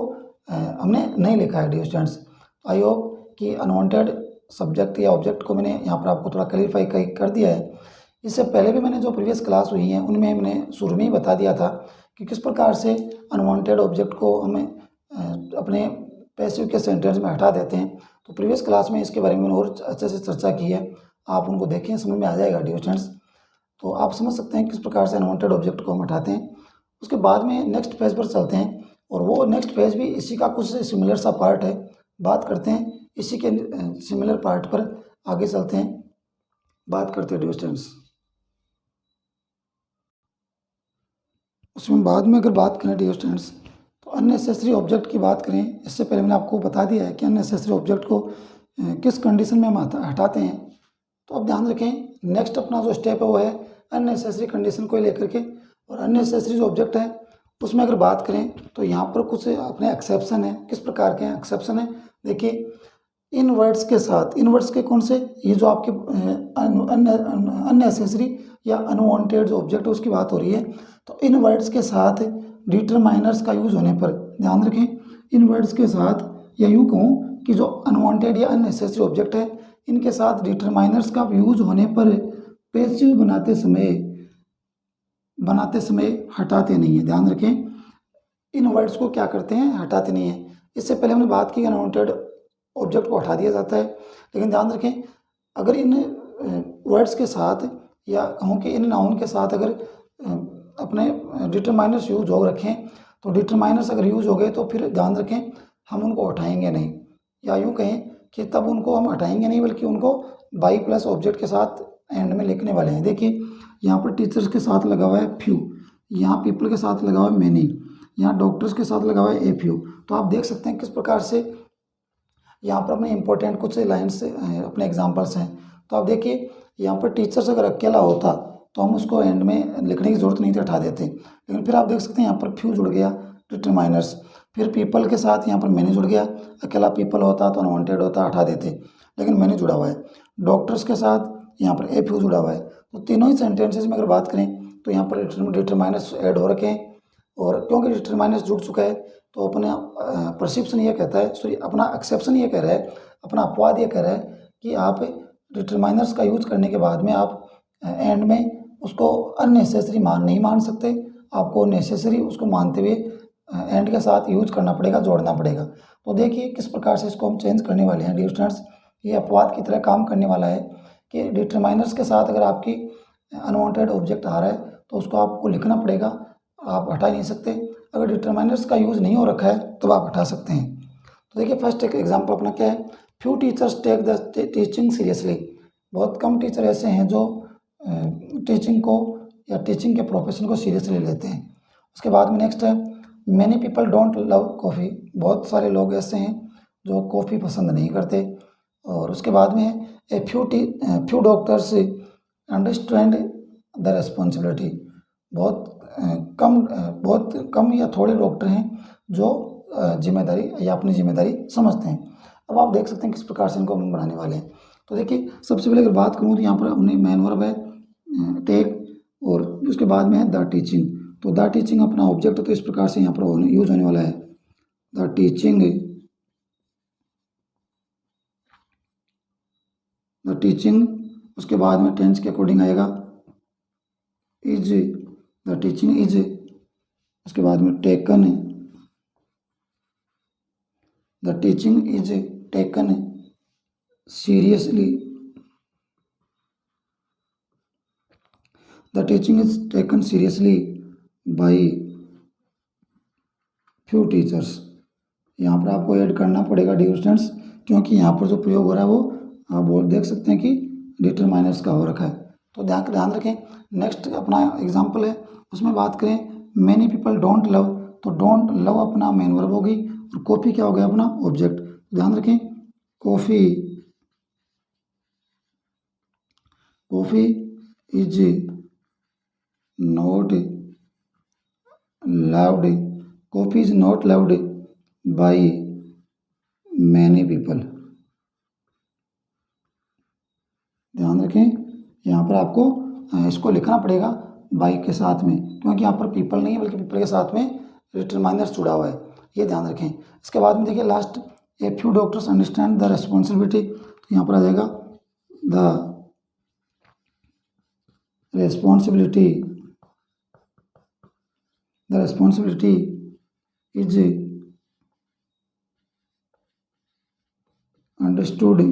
हमने नहीं लिखा है डियर स्टूडेंट्स। आई होप कि अनवांटेड सब्जेक्ट या ऑब्जेक्ट को मैंने यहाँ पर आपको थोड़ा क्लियरफाई कर दिया है। इससे पहले भी मैंने जो प्रीवियस क्लास हुई हैं उनमें मैंने शुरू में ही बता दिया था कि किस प्रकार से अनवांटेड ऑब्जेक्ट को हमें अपने पैसिव के सेंटेंस में हटा देते हैं। तो प्रीवियस क्लास में इसके बारे में और अच्छे से चर्चा की है, आप उनको देखें, समझ में आ जाएगा डियर स्टूडेंट्स। तो आप समझ सकते हैं किस प्रकार से अनवांटेड ऑब्जेक्ट को हम हटाते हैं। उसके बाद में नेक्स्ट पेज पर चलते हैं, और वो नेक्स्ट पेज भी इसी का कुछ सिमिलर सा पार्ट है। बात करते हैं इसी के सिमिलर पार्ट पर, आगे चलते हैं, बात करते हैं डियर स्टूडेंट्स। उसमें बाद में अगर बात करें डियर स्टूडेंट्स, तो अननेसेसरी ऑब्जेक्ट की बात करें, इससे पहले मैंने आपको बता दिया है कि अननेसेसरी ऑब्जेक्ट को किस कंडीशन में हम हटाते हैं। तो अब ध्यान रखें, नेक्स्ट अपना जो स्टेप है वो है अननेसेसरी कंडीशन को लेकर के, और अननेसेसरी जो ऑब्जेक्ट है उसमें अगर बात करें तो यहाँ पर कुछ अपने एक्सेप्शन है। किस प्रकार के एक्सेप्शन है, देखिए, इन वर्ड्स के साथ, इन वर्ड्स के कौन से, ये जो आपके अननेसेसरी या अनवांटेड जो ऑब्जेक्ट है उसकी बात हो रही है। तो इन वर्ड्स के साथ डिटरमाइनर्स का यूज होने पर, ध्यान रखें, इन वर्ड्स के साथ, या यूँ कहूँ कि जो अनवांटेड या अननेसेसरी ऑब्जेक्ट है इनके साथ डिटरमाइनर्स का यूज होने पर पैसिव बनाते समय हटाते नहीं है। ध्यान रखें, इन वर्ड्स को क्या करते हैं, हटाते नहीं है। इससे पहले हमने बात की अनवांटेड ऑब्जेक्ट को हटा दिया जाता है, लेकिन ध्यान रखें अगर इन वर्ड्स के साथ, या कहूँ कि इन नाउन के साथ अगर अपने डिटरमाइनर्स यूज हो रखें, तो डिटरमाइनर्स अगर यूज हो गए तो फिर ध्यान रखें हम उनको हटाएंगे नहीं, या यूँ कहें कि तब उनको हम हटाएंगे नहीं, बल्कि उनको बाई प्लस ऑब्जेक्ट के साथ एंड में लिखने वाले हैं। देखिए, यहाँ पर टीचर्स के साथ लगा हुआ है फ्यू, यहाँ पीपल के साथ लगा हुआ है मैनी, यहाँ डॉक्टर्स के साथ लगा हुआ है ए फ्यू। तो आप देख सकते हैं किस प्रकार से यहाँ पर अपने इंपॉर्टेंट कुछ लाइन्स अपने एग्जाम्पल्स हैं। तो आप देखिए, यहाँ पर टीचर्स अगर अकेला होता तो हम उसको एंड में लिखने की जरूरत नहीं थी, हटा देते, लेकिन फिर आप देख सकते हैं यहाँ पर फ्यू जुड़ गया, डिटरमाइनर्स, फिर पीपल के साथ यहाँ पर मैनी जुड़ गया, अकेला पीपल होता तो अनवांटेड होता, हटा देते, लेकिन मैनी जुड़ा हुआ है। डॉक्टर्स के साथ यहाँ पर ए फ्यू जुड़ा हुआ है। तो तीनों ही सेंटेंसेस में अगर बात करें तो यहाँ पर डिटरमाइनर्स ऐड हो रखे हैं, और क्योंकि डिटरमाइनर्स जुड़ चुका है तो अपना परसिप्शन ये कहता है, सॉरी अपना एक्सेप्शन ये कह रहा है, अपना अपवाद ये कह रहा है कि आप डिटरमाइनर्स का यूज करने के बाद में आप एंड में उसको अननेसेसरी नहीं मान सकते, आपको नेसेसरी उसको मानते हुए एंड के साथ यूज करना पड़ेगा, जोड़ना पड़ेगा। तो देखिए किस प्रकार से इसको हम चेंज करने वाले हैं डियर स्टूडेंट्स। ये अपवाद की तरह काम करने वाला है कि डिटरमाइनर्स के साथ अगर आपकी अनवांटेड ऑब्जेक्ट आ रहा है तो उसको आपको लिखना पड़ेगा, आप हटा नहीं सकते। अगर डिटरमाइनर्स का यूज़ नहीं हो रखा है तो आप हटा सकते हैं। तो देखिए फर्स्ट एक एग्जांपल अपना क्या है, few teachers take the teaching seriously, बहुत कम टीचर ऐसे हैं जो टीचिंग को या टीचिंग के प्रोफेशन को सीरियसली लेते हैं। उसके बाद में नेक्स्ट है, many people don't love coffee, बहुत सारे लोग ऐसे हैं जो कॉफ़ी पसंद नहीं करते। और उसके बाद में a few doctors understand the responsibility, बहुत कम या थोड़े डॉक्टर हैं जो जिम्मेदारी या अपनी जिम्मेदारी समझते हैं। अब आप देख सकते हैं किस प्रकार से इनको हम बनाने वाले हैं। तो देखिए सबसे पहले अगर बात करूँ तो यहाँ पर अपने मेन वर्ब है टेक, और उसके बाद में है द टीचिंग। तो द टीचिंग अपना ऑब्जेक्ट है, तो इस प्रकार से यहाँ पर यूज होने वाला है द टीचिंग, द टीचिंग। उसके बाद में टेंस के अकॉर्डिंग आएगा इज, द टीचिंग इज। उसके बाद में taken, the teaching is taken seriously, the teaching is taken seriously by few teachers. यहाँ पर आपको ऐड करना पड़ेगा डियर स्टूडेंट्स, क्योंकि यहाँ पर जो प्रयोग हो रहा है वो आप वो देख सकते हैं कि डिटरमाइनर्स का हो रखा है। तो ध्यान रखें। नेक्स्ट अपना एग्जाम्पल है, उसमें बात करें मैनी पीपल डोंट लव, तो डोंट लव अपना मेन वर्ब होगी और कॉफ़ी क्या हो गया अपना ऑब्जेक्ट। ध्यान रखें, coffee is not loved, coffee is not loved by many people. ध्यान रखें, यहाँ पर आपको इसको लिखना पड़ेगा बाई के साथ में, क्योंकि यहाँ पर पीपल नहीं है बल्कि पीपल के साथ में डिटरमाइनर जुड़ा हुआ है, ये ध्यान रखें। इसके बाद में देखिए last, a few doctors understand the responsibility, तो यहाँ पर आ जाएगा the responsibility is understood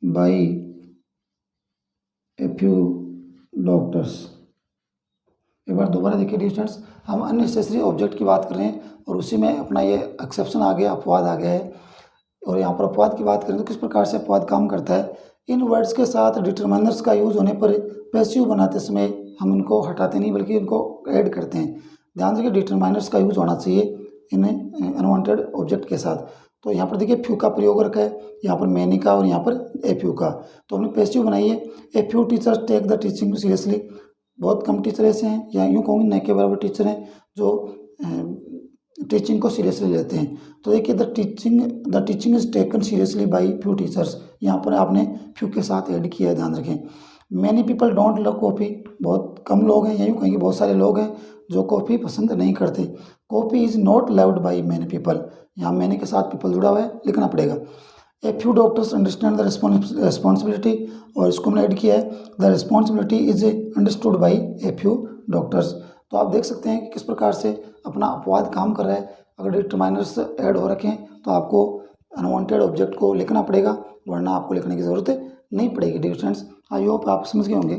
by a few doctors. एक बार दोबारा देखिए डियर स्टूडेंट्स, हम अननेसेसरी ऑब्जेक्ट की बात कर रहे हैं और उसी में अपना ये एक्सेप्शन आ गया, अपवाद आ गया है। और यहाँ पर अपवाद की बात करें तो किस प्रकार से अपवाद काम करता है। इन वर्ड्स के साथ डिटरमाइनर्स का यूज होने पर पैसिव बनाते समय हम इनको हटाते नहीं बल्कि इनको ऐड करते हैं। ध्यान रखिए, डिटरमाइनर्स का यूज होना चाहिए इन अनवांटेड ऑब्जेक्ट के साथ। तो यहाँ पर देखिए फ्यू का प्रयोग रखा है, यहाँ पर मैनी का और यहाँ पर ए फ्यू का, तो हमने पैसिव बनाई है। A few teachers take the teaching seriously, बहुत कम टीचर ऐसे हैं या यूँ कहूँगी न के बराबर टीचर हैं जो टीचिंग को सीरियसली लेते हैं। तो देखिए the teaching is taken seriously by few teachers, यहाँ पर आपने फ्यू के साथ ऐड किया है, ध्यान रखें। Many people don't love coffee, बहुत कम लोग हैं या यूँ कहेंगे बहुत सारे लोग हैं जो कॉफ़ी पसंद नहीं करते। Coffee is not loved by many people, यहाँ मैनी के साथ पीपल जुड़ा हुआ है, लिखना पड़ेगा। A few doctors understand the responsibility, और इसको हमने ऐड किया है the responsibility is understood by a few doctors. तो आप देख सकते हैं कि किस प्रकार से अपना अपवाद काम कर रहा है। अगर डिटरमाइनर्स ऐड हो रखे हैं तो आपको अनवांटेड ऑब्जेक्ट को लिखना पड़ेगा, वरना आपको लिखने की ज़रूरत नहीं पड़ेगी डियर स्टूडेंट्स। आई होप आप समझ गए होंगे।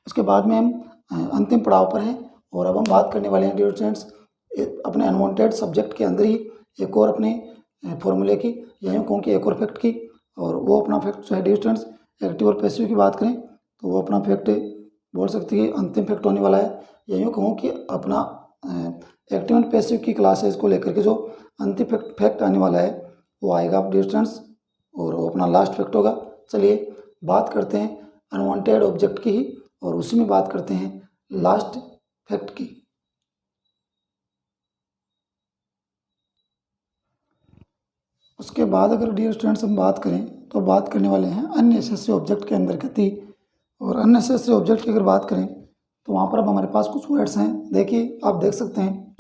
इसके बाद में हम अंतिम पड़ाव पर हैं और अब हम बात करने वाले हैं डियर स्टूडेंट्स अपने अनवांटेड सब्जेक्ट के अंदर ही एक और अपने फॉर्मूले की या यूँ कहूँ कि एक और फैक्ट की। और वो अपना फैक्ट जो है डियर स्टूडेंट्स एक्टिव और पैसिव की बात करें तो वो अपना फैक्ट बोल सकते हैं अंतिम फैक्ट होने वाला है, या यूँ कहूँ कि अपना एक्टिव एंड पैसिव की क्लास है, इसको लेकर के जो अंतिम फैक्ट आने वाला है वो आएगा आप डियर स्टूडेंट्स, और वो अपना लास्ट फैक्ट होगा। चलिए बात करते हैं अनवांटेड ऑब्जेक्ट की ही, और उसी में बात करते हैं लास्ट फैक्ट की। उसके बाद अगर डियर स्टूडेंट्स हम बात करें तो बात करने वाले हैं अननेसेसरी ऑब्जेक्ट के अंदर गति। और अननेसेसरी ऑब्जेक्ट की अगर बात करें तो वहाँ पर अब हमारे पास कुछ वर्ड्स हैं, देखिए आप देख सकते हैं।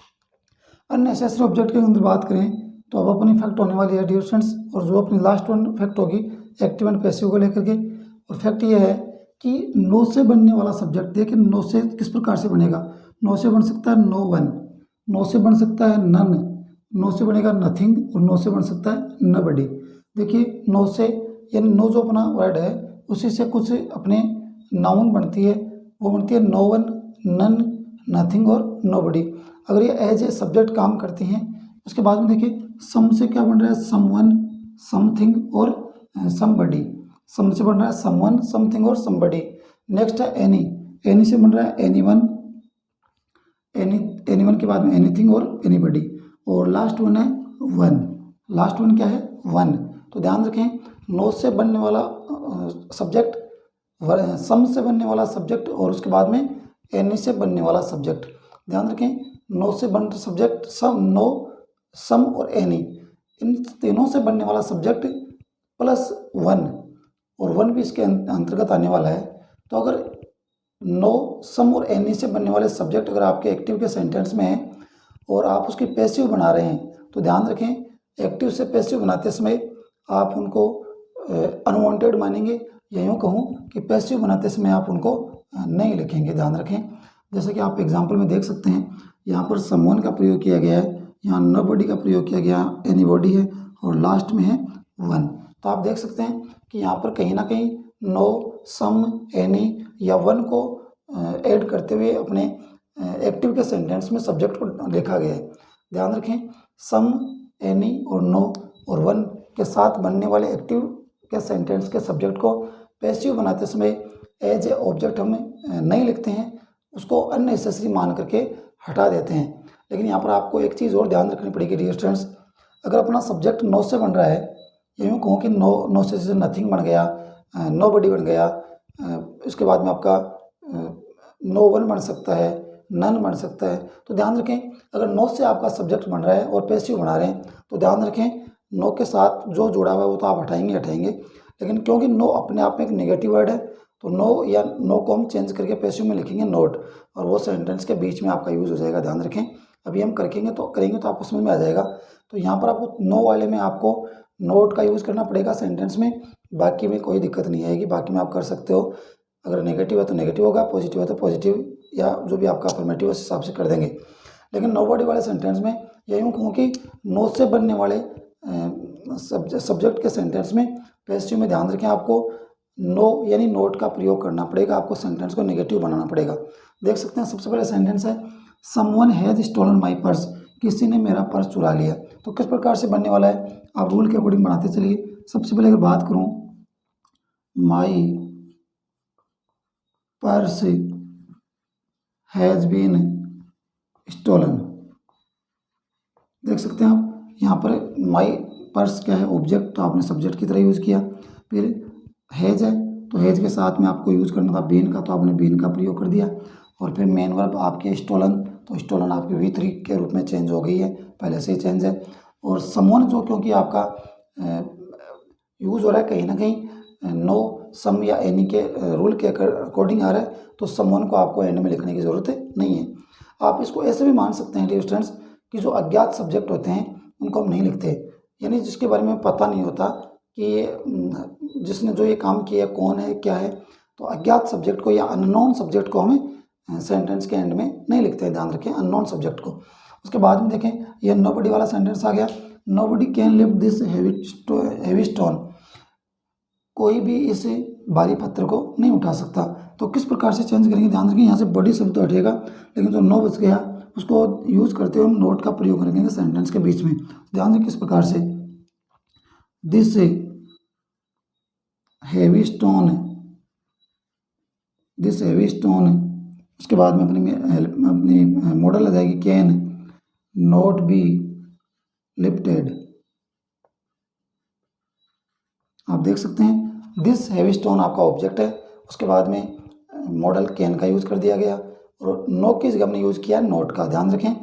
अननेसेसरी ऑब्जेक्ट के अंदर बात करें तो अब अपनी फैक्ट होने वाली है डियर स्टूडेंट्स, और जो अपनी लास्ट वन फैक्ट होगी एक्टिव एंड पैसिव को लेकर के। और फैक्ट ये है कि नो से बनने वाला सब्जेक्ट, देखिए नो से किस प्रकार से बनेगा। नो से बन सकता है नो वन, नो से बन सकता है नन, नो से बनेगा नथिंग, और नो से बन सकता है नबडी। देखिए नो से यानी नो जो अपना वर्ड है उसी से कुछ अपने नाउन बनती है, वो बनती है नो वन, नन, नथिंग और नोबडी। अगर ये एज ए सब्जेक्ट काम करती हैं। उसके बाद में देखिए सम से क्या बन रहा है समवन, समथिंग और समबडी। सम से बन रहा है समवन, समथिंग और समबडी। नेक्स्ट है एनी, एनी से बन रहा है एनीवन, एनीवन के बाद में एनीथिंग और एनीबडी। और लास्ट वन है वन, लास्ट वन क्या है वन। तो ध्यान रखें नो से बनने वाला सब्जेक्ट, सम से बनने वाला सब्जेक्ट, और उसके बाद में एनी से बनने वाला सब्जेक्ट। ध्यान रखें नो से बन सब्जेक्ट सम, नो, सम और एनी, इन तीनों से बनने वाला सब्जेक्ट प्लस वन, और वन भी इसके अंतर्गत आने वाला है। तो अगर नो, सम और एनी से बनने वाले सब्जेक्ट अगर आपके एक्टिव के सेंटेंस में हैं और आप उसकी पैसिव बना रहे हैं तो ध्यान रखें एक्टिव से पैसिव बनाते समय आप उनको अनवांटेड मानेंगे, या यूँ कहूँ कि पैसिव बनाते समय आप उनको नहीं लिखेंगे। ध्यान रखें जैसे कि आप एग्जाम्पल में देख सकते हैं, यहाँ पर समवन का प्रयोग किया गया है, यहाँ नोबडी का प्रयोग किया गया, एनीबॉडी है, और लास्ट में है वन। तो आप देख सकते हैं कि यहाँ पर कहीं ना कहीं नो, सम, एनी या वन को ऐड करते हुए अपने एक्टिव के सेंटेंस में सब्जेक्ट को लिखा गया है। ध्यान रखें, सम, एनी और नो और वन के साथ बनने वाले एक्टिव के सेंटेंस के सब्जेक्ट को पैसिव बनाते समय एज ए ऑब्जेक्ट हम नहीं लिखते हैं, उसको अननेसेसरी मान करके हटा देते हैं। लेकिन यहाँ पर आपको एक चीज़ और ध्यान रखनी पड़ेगी डियर स्टूडेंट्स, अगर अपना सब्जेक्ट नो से बन रहा है, यूँ कहूँ कि नो से जैसे नथिंग बन गया, नो बडी बन गया, इसके बाद में आपका नो वन बन सकता है, नन बन सकता है। तो ध्यान रखें, अगर नो से आपका सब्जेक्ट बन रहा है और पैसिव बना रहे हैं तो ध्यान रखें नो के साथ जो जुड़ा हुआ है वो तो आप हटाएंगे, लेकिन क्योंकि नो अपने आप में एक नेगेटिव वर्ड है तो नो या नो को हम चेंज करके पैसिव में लिखेंगे नोट, और वो सेंटेंस के बीच में आपका यूज़ हो जाएगा। ध्यान रखें, अभी हम करेंगे तो आपको समझ में आ जाएगा। तो यहाँ पर आपको नो वाले में आपको नोट का यूज़ करना पड़ेगा सेंटेंस में, बाकी में कोई दिक्कत नहीं आएगी, बाकी में आप कर सकते हो। अगर नेगेटिव है तो नेगेटिव होगा, पॉजिटिव है तो पॉजिटिव, या जो भी आपका अफर्मेटिव उस हिसाब से कर देंगे। लेकिन नो बॉडी वाले सेंटेंस में या यूँ कहूँ कि नो से बनने वाले सब्जेक्ट के सेंटेंस में पैसिव में ध्यान रखें आपको नो यानी नोट का प्रयोग करना पड़ेगा, आपको सेंटेंस को नेगेटिव बनाना पड़ेगा। देख सकते हैं सबसे पहले सेंटेंस है someone has stolen my purse, किसी ने मेरा पर्स चुरा लिया। तो किस प्रकार से बनने वाला है, आप रूल के अकॉर्डिंग बनाते चलिए। सबसे पहले अगर बात करूँ, my purse has been stolen, देख सकते हैं आप यहाँ पर माई पर्स क्या है, ऑब्जेक्ट, तो आपने सब्जेक्ट की तरह यूज़ किया। फिर हैज़ है तो हैज़ के साथ में आपको यूज़ करना था बीन का, तो आपने बीन का प्रयोग कर दिया। और फिर मेन वर्ब आपके स्टोलन, तो स्टोलन आपके V3 के रूप में चेंज हो गई है, पहले से ही चेंज है। और समवन जो क्योंकि आपका यूज़ हो रहा है कहीं ना कहीं नो सम या एनी के रूल के अकॉर्डिंग आ रहा है, तो समवन को आपको एंड में लिखने की ज़रूरत नहीं है। आप इसको ऐसे भी मान सकते हैं डियर स्टूडेंट्स कि जो अज्ञात सब्जेक्ट होते हैं उनको हम नहीं लिखते, यानी जिसके बारे में पता नहीं होता कि जिसने जो ये काम किया कौन है क्या है, तो अज्ञात सब्जेक्ट को या अननोन सब्जेक्ट को हमें सेंटेंस के एंड में नहीं लिखते हैं। ध्यान रखें अननोन सब्जेक्ट को। उसके बाद में देखें ये नोबडी वाला सेंटेंस आ गया, nobody can lift this heavy stone, कोई भी इस भारी पत्थर को नहीं उठा सकता। तो किस प्रकार से चेंज करेंगे, ध्यान रखें यहाँ से बड़ी शब्द तो हटेगा, लेकिन जो नो बच गया उसको यूज़ करते हुए हम नोट का प्रयोग करेंगे सेंटेंस के बीच में। ध्यान रखें किस प्रकार से, this heavy stone, this heavy stone, उसके बाद में अपनी मॉडल लगाएगी कैन नॉट बी लिफ्टेड। आप देख सकते हैं दिस हेवी स्टोन आपका ऑब्जेक्ट है, उसके बाद में मॉडल कैन का यूज़ कर दिया गया और नो की जगह हमने यूज़ किया है नोट का। ध्यान रखें,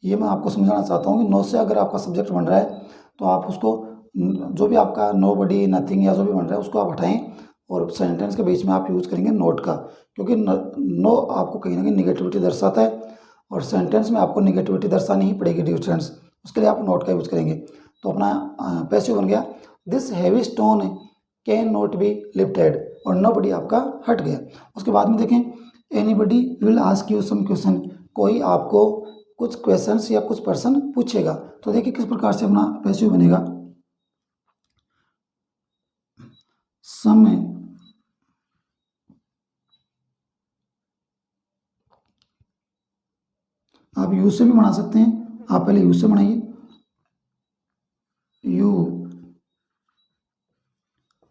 ये मैं आपको समझाना चाहता हूँ कि नो से अगर आपका सब्जेक्ट बन रहा है तो आप उसको जो भी आपका नो बडी नथिंग या जो भी बन रहा है उसको आप हटाएं और सेंटेंस के बीच में आप यूज़ करेंगे नोट का, क्योंकि नो आपको कहीं ना कहीं निगेटिविटी दर्शाता है और सेंटेंस में आपको निगेटिविटी दर्शानी ही पड़ेगी डियर स्टूडेंट्स, उसके लिए आप नोट का यूज़ करेंगे। तो अपना पैसिव बन गया this heavy stone can not be lifted और नो बडी आपका हट गया। उसके बाद में देखें anybody will ask you some question, कोई आपको कुछ क्वेश्चंस या कुछ पर्सन पूछेगा। तो देखिए किस प्रकार से अपना पैसिव बनेगा, सम आप यू से भी बना सकते हैं, आप पहले यू से बनाइए, यू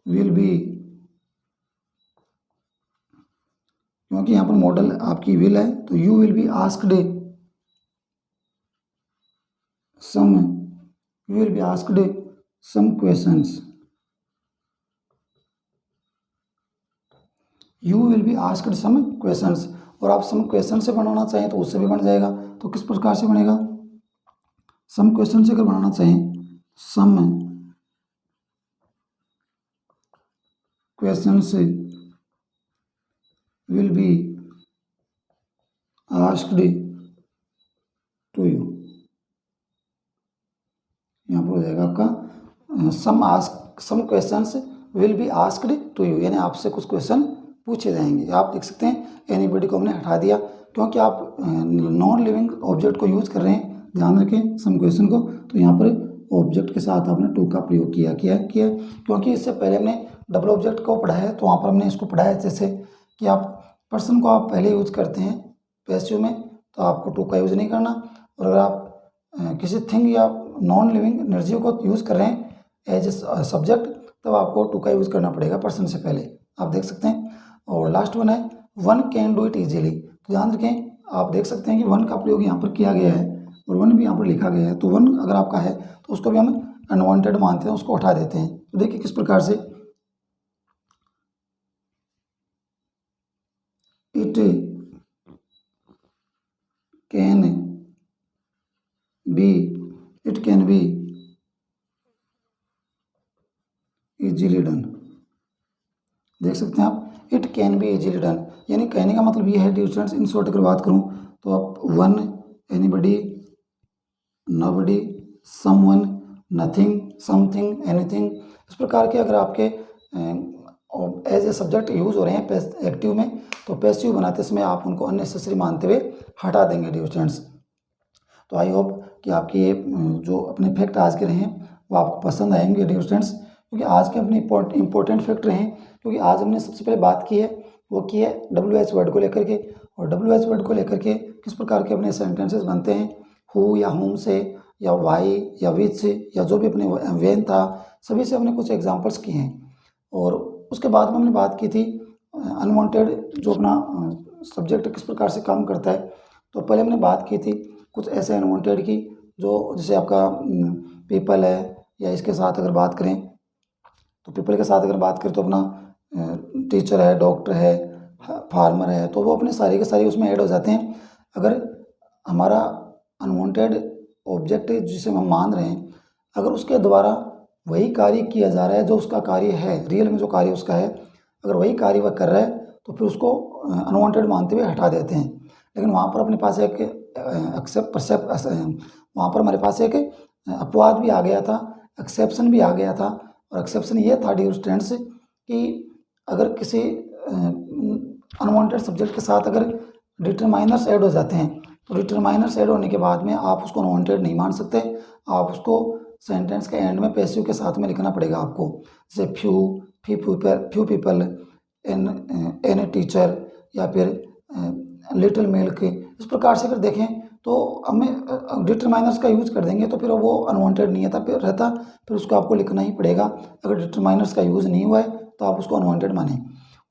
विल बी, क्योंकि यहाँ पर मॉडल आपकी विल है तो you will be asked some, you will be asked some questions, you will be asked some questions. और आप सम क्वेश्चन से बनाना चाहें तो उससे भी बन जाएगा। तो किस प्रकार से बनेगा, सम क्वेश्चन से अगर बनाना चाहें some questions will be asked to you, यहाँ पर हो जाएगा आपका some questions will be asked to you, यानी आपसे कुछ क्वेश्चन पूछे जाएंगे। आप देख सकते हैं एनीबडी को हमने हटा दिया क्योंकि आप नॉन लिविंग ऑब्जेक्ट को यूज़ कर रहे हैं। ध्यान रखें सम क्वेश्चन को, तो यहाँ पर ऑब्जेक्ट के साथ आपने टू का प्रयोग किया क्योंकि इससे पहले हमने डबल ऑब्जेक्ट को पढ़ा है, तो वहाँ पर हमने इसको पढ़ा है जैसे कि आप पर्सन को आप पहले यूज़ करते हैं पैसिव में तो आपको टू का यूज़ नहीं करना, और अगर आप किसी थिंग या नॉन लिविंग एनर्जी को यूज़ कर रहे हैं एज ए सब्जेक्ट, तब आपको टू का यूज़ करना पड़ेगा पर्सन से पहले, आप देख सकते हैं। और लास्ट वन है one can do it easily. तो ध्यान रखें, आप देख सकते हैं कि वन का प्रयोग यहाँ पर किया गया है और वन भी यहाँ पर लिखा गया है। तो वन अगर आपका है तो उसको भी हम अनवांटेड मानते हैं, उसको हटा देते हैं। तो देखिए किस प्रकार से it can be easily done. देख सकते हैं आप, it can be easily done, यानी कहने का मतलब ये है डियर स्टूडेंट्स, इन शॉर्ट अगर बात करूँ तो आप one, anybody, nobody, someone, nothing, something, anything, इस प्रकार के अगर आपके एज ए सब्जेक्ट यूज़ हो रहे हैं एक्टिव में, तो पैसिव बनाते समय आप उनको अननेसेसरी मानते हुए हटा देंगे डियर स्टूडेंट्स। तो आई होप कि आपके ये जो अपने फैक्ट आज के रहे हैं वो आपको पसंद आएंगे डियर स्टूडेंट्स, क्योंकि आज के अपने इंपॉर्टेंट फैक्ट रहे हैं। क्योंकि आज हमने सबसे पहले बात की है वो की है WH वर्ड को लेकर के, और WH वर्ड को लेकर के किस प्रकार के अपने सेंटेंसेस बनते हैं, हु या होम से या वाई या विच से या जो भी अपने वेन था, सभी से हमने कुछ एग्जांपल्स किए हैं। और उसके बाद में हमने बात की थी अनवांटेड जो अपना सब्जेक्ट किस प्रकार से काम करता है। तो पहले हमने बात की थी कुछ ऐसे अनवांटेड की जो जैसे आपका पीपल है, या इसके साथ अगर बात करें तो पीपल के साथ अगर बात करें तो अपना टीचर है, डॉक्टर है, फार्मर है, तो वो अपने सारे के सारे उसमें ऐड हो जाते हैं। अगर हमारा अनवांटेड ऑब्जेक्ट जिसे हम मान रहे हैं, अगर उसके द्वारा वही कार्य किया जा रहा है जो उसका कार्य है, रियल में जो कार्य उसका है, अगर वही कार्य वह कर रहा है तो फिर उसको अनवांटेड मानते हुए हटा देते हैं। लेकिन वहाँ पर अपने पास एक वहाँ पर हमारे पास एक अपवाद भी आ गया था, एक्सेप्शन भी आ गया था। और एक्सेप्शन ये था डियर स्टूडेंट्स कि अगर किसी अनवांटेड सब्जेक्ट के साथ अगर डिटरमाइनर्स ऐड हो जाते हैं, तो डिटरमाइनर्स ऐड होने के बाद में आप उसको अनवांटेड नहीं मान सकते, आप उसको सेंटेंस के एंड में पैसिव के साथ में लिखना पड़ेगा आपको। जैसे फ्यू पीपल, एन टीचर, या फिर लिटिल मिल्क, इस प्रकार से अगर देखें तो हमें डिटरमाइनर्स का यूज़ कर देंगे तो फिर वो अनवांटेड नहीं रहता, फिर उसको आपको लिखना ही पड़ेगा। अगर डिटरमाइनर्स का यूज़ नहीं हुआ है तो आप उसको अनवांटेड मानें।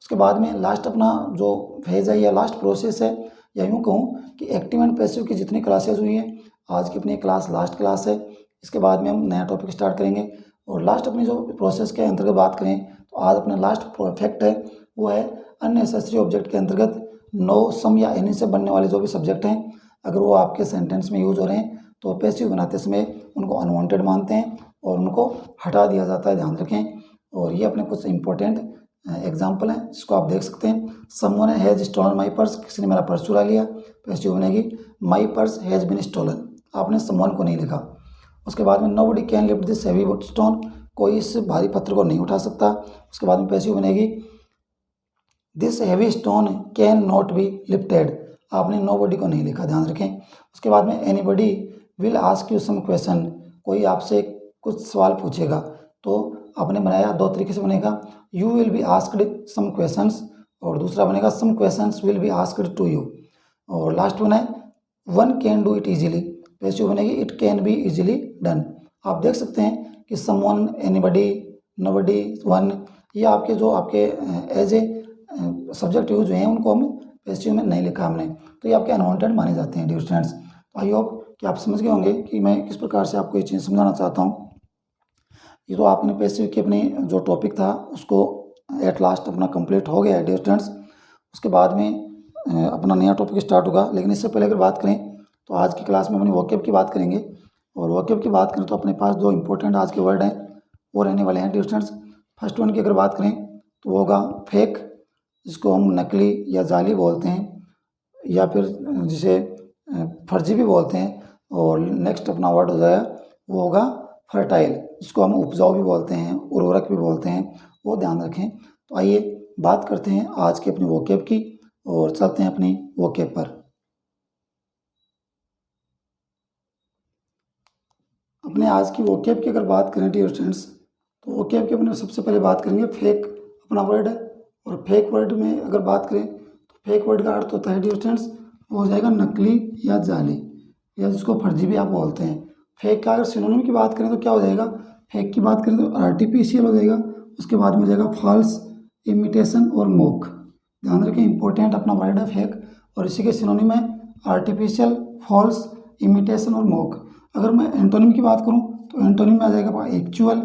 उसके बाद में लास्ट अपना जो फेज़ है या लास्ट प्रोसेस है, या यूँ कहूँ कि एक्टिव एंड पैसिव की जितनी क्लासेज हुई हैं, आज की अपनी क्लास लास्ट क्लास है। इसके बाद में हम नया टॉपिक स्टार्ट करेंगे। और लास्ट अपनी जो प्रोसेस के अंतर्गत बात करें तो आज अपना लास्ट फैक्ट है वो है अननेसेसरी ऑब्जेक्ट के अंतर्गत नो, सम या एनी से बनने वाले जो भी सब्जेक्ट हैं, अगर वो आपके सेंटेंस में यूज़ हो रहे हैं तो पैसिव बनाते समय उनको अनवांटेड मानते हैं और उनको हटा दिया जाता है, ध्यान रखें। और ये अपने कुछ इंपॉर्टेंट एग्जाम्पल हैं जिसको आप देख सकते हैं। Someone has stolen my purse, किसी ने मेरा पर्स चुरा लिया, पैसिव बनेगी my purse has been stolen, आपने समवन को नहीं लिखा। उसके बाद में nobody can lift this heavy stone, कोई इस भारी पत्थर को नहीं उठा सकता। उसके बाद में पैसिव बनेगी this heavy stone can not be lifted, आपने नोबडी को नहीं लिखा, ध्यान रखें। उसके बाद में anybody will ask you some question, कोई आपसे कुछ सवाल पूछेगा, तो आपने बनाया दो तरीके से बनेगा, you will be asked some questions, और दूसरा बनेगा some questions will be asked to you. और लास्ट वन है one can do it easily, passive बनेगी it can be easily done. आप देख सकते हैं कि समवन, एनीबडी, नोबडी, वन, ये आपके जो आपके एज ए सब्जेक्ट यूज हुए हैं उनको हम पैसिव में नहीं लिखा हमने, तो ये आपके अनवांटेड माने जाते हैं डियर स्टूडेंट्स। तो आई होप कि आप समझ गए होंगे कि मैं किस प्रकार से आपको ये चीज़ समझाना चाहता हूँ। ये तो आपने पैसिव की अपनी जो टॉपिक था उसको एट लास्ट अपना कंप्लीट हो गया है डियर स्टूडेंट्स। उसके बाद में अपना नया टॉपिक स्टार्ट होगा, लेकिन इससे पहले अगर बात करें तो आज की क्लास में अपनी वोकैब की बात करेंगे। और वोकैब की बात करें तो अपने पास जो इंपॉर्टेंट आज के वर्ड हैं वो रहने वाले हैं डियर स्टूडेंट्स। फर्स्ट वन की अगर बात करें तो वो होगा फेक, जिसको हम नकली या जाली बोलते हैं, या फिर जिसे फर्जी भी बोलते हैं। और नेक्स्ट अपना वर्ड हो जाएगा वो होगा फर्टाइल, जिसको हम उपजाऊ भी बोलते हैं, उर्वरक भी बोलते हैं, वो ध्यान रखें। तो आइए बात करते हैं आज की अपनी वोकैब की और चलते हैं अपनी वोकैब पर। अपने आज की वोकैब की अगर बात करें डियर स्टूडेंट्स तो वोकैब की अपने सबसे पहले बात करेंगे फेक अपना वर्ड है। और फेक वर्ड में अगर बात करें तो फेक वर्ड का अर्थ होता है डियर स्टूडेंट्स वो हो जाएगा नकली या जाली, या जिसको फर्जी भी आप बोलते हैं। फेक का अगर सिनोनिम की बात करें तो क्या हो जाएगा, फेक की बात करें तो आर्टिफिशियल हो जाएगा, उसके बाद में हो जाएगा फॉल्स, इमिटेशन और मोक। ध्यान रखें, इंपॉर्टेंट अपना वर्ड है फेक, और इसी के सिनोनिम है आर्टिफिशियल, फॉल्स, इमिटेशन और मोक। अगर मैं एंटोनिम की बात करूं तो एंटोनिम में आ जाएगा आपका एक्चुअल,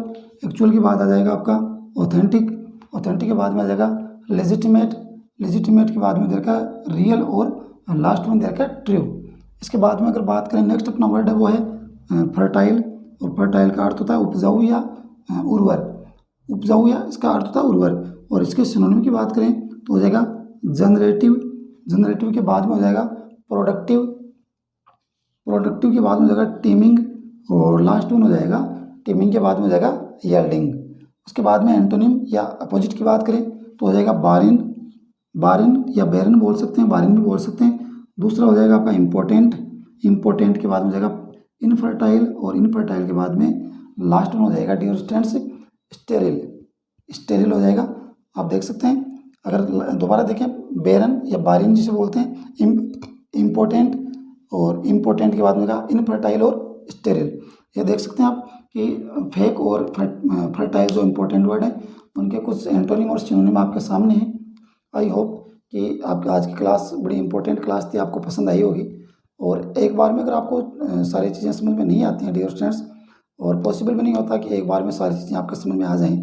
एक्चुअल के बाद आ जाएगा आपका ऑथेंटिक, ऑथेंटिक के बाद में आ जाएगा लेजिटिमेट, लेजिटिमेट के बाद में दे रखा है रियल, और लास्ट में दे रखा है ट्रू। इसके बाद में अगर बात करें नेक्स्ट अपना वर्ड है वो है फर्टाइल, और फर्टाइल का अर्थ होता है उपजाऊ या उर्वर, उपजाऊ या इसका अर्थ होता है उर्वर। और इसके सिनोनिम की बात करें तो हो जाएगा जनरेटिव, जनरेटिव के बाद में हो जाएगा प्रोडक्टिव, प्रोडक्टिव के बाद में हो जाएगा टीमिंग, और लास्ट में हो जाएगा टीमिंग के बाद में हो जाएगा यील्डिंग। उसके बाद में एंटोनिम या अपोजिट की बात करें तो हो जाएगा बारिन, बारिन या बैरन बोल सकते हैं, बारिन भी बोल सकते हैं। दूसरा हो जाएगा आपका इम्पोर्टेंट, इम्पोर्टेंट के बाद में हो जाएगा इनफर्टाइल, और इनफर्टाइल के बाद में लास्ट में हो जाएगा डियर स्टूडेंट्स स्टेरिल, स्टेरिल हो जाएगा। आप देख सकते हैं, अगर दोबारा देखें बैरन या बारिन जिसे बोलते हैं, इम्पोर्टेंट, और इम्पोर्टेंट के बाद में कहा इनफर्टाइल और स्टेरिल। ये देख सकते हैं आप कि फेक और फर्टाइल जो इम्पोर्टेंट वर्ड हैं उनके कुछ एंटोनिम और सिनोनिम आपके सामने हैं। आई होप कि आपकी आज की क्लास बड़ी इंपॉर्टेंट क्लास थी, आपको पसंद आई होगी। और एक बार में अगर आपको सारी चीज़ें समझ में नहीं आती हैं डियर स्टूडेंट्स, और पॉसिबल भी नहीं होता कि एक बार में सारी चीज़ें आपके समझ में आ जाएं,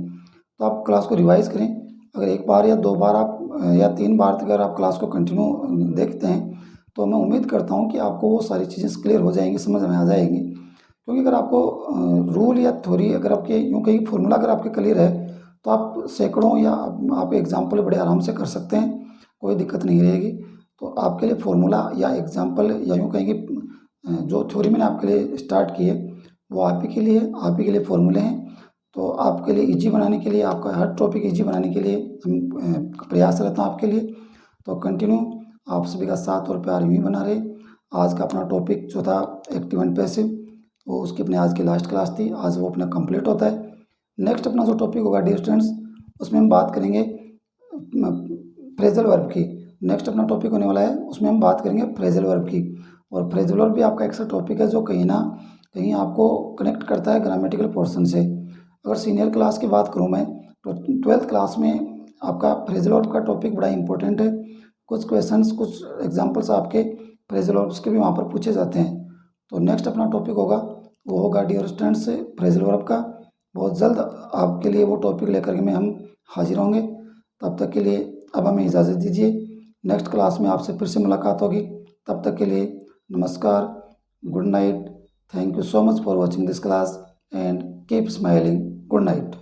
तो आप क्लास को रिवाइज़ करें। अगर एक बार या दो बार आप या तीन बार तक अगर आप क्लास को कंटिन्यू देखते हैं तो मैं उम्मीद करता हूँ कि आपको वो सारी चीज़ें क्लियर हो जाएंगी, समझ में आ जाएंगी। क्योंकि अगर आपको रूल या थ्योरी अगर आपके यूँ कहीं फॉर्मूला अगर आपके क्लियर है तो आप सैकड़ों या आप एग्जाम्पल बड़े आराम से कर सकते हैं, कोई दिक्कत नहीं रहेगी। तो आपके लिए फार्मूला या एग्जाम्पल या यूँ कहेंगे जो थ्योरी मैंने आपके लिए स्टार्ट की है वो आप ही के लिए, आप ही के लिए फॉर्मूले हैं। तो आपके लिए इजी बनाने के लिए, आपका हर टॉपिक इजी बनाने के लिए हम प्रयास रहता हूँ आपके लिए। तो कंटिन्यू आप सभी का साथ और प्यार यूँ ही बना रहे। आज का अपना टॉपिक जो था एक्टिव एंड पैसिव, वो उसकी अपने आज की लास्ट क्लास थी, आज वो अपना कंप्लीट होता है। नेक्स्ट अपना जो टॉपिक होगा डियर स्टूडेंट्स, उसमें हम बात करेंगे फ्रेजल वर्ब की। नेक्स्ट अपना टॉपिक होने वाला है, उसमें हम बात करेंगे फ्रेजल वर्ब की। और फ्रेजल वर्ब भी आपका ऐसा टॉपिक है जो कहीं ना कहीं आपको कनेक्ट करता है ग्रामेटिकल पोर्शन से। अगर सीनियर क्लास की बात करूँ मैं तो 12th क्लास में आपका फ्रेजल वर्ब का टॉपिक बड़ा इंपॉर्टेंट है। कुछ क्वेश्चंस, कुछ एग्जांपल्स आपके फ्रेजल वर्ब्स के भी वहाँ पर पूछे जाते हैं। तो नेक्स्ट अपना टॉपिक होगा वो होगा डियर स्टूडेंट्स फ्रेजल वर्ब का। बहुत जल्द आपके लिए वो टॉपिक लेकर के मैं हम हाजिर होंगे। तब तक के लिए अब हमें इजाज़त दीजिए, नेक्स्ट क्लास में आपसे फिर से मुलाकात होगी। तब तक के लिए नमस्कार, good night, thank you so much for watching this class and keep smiling, good night.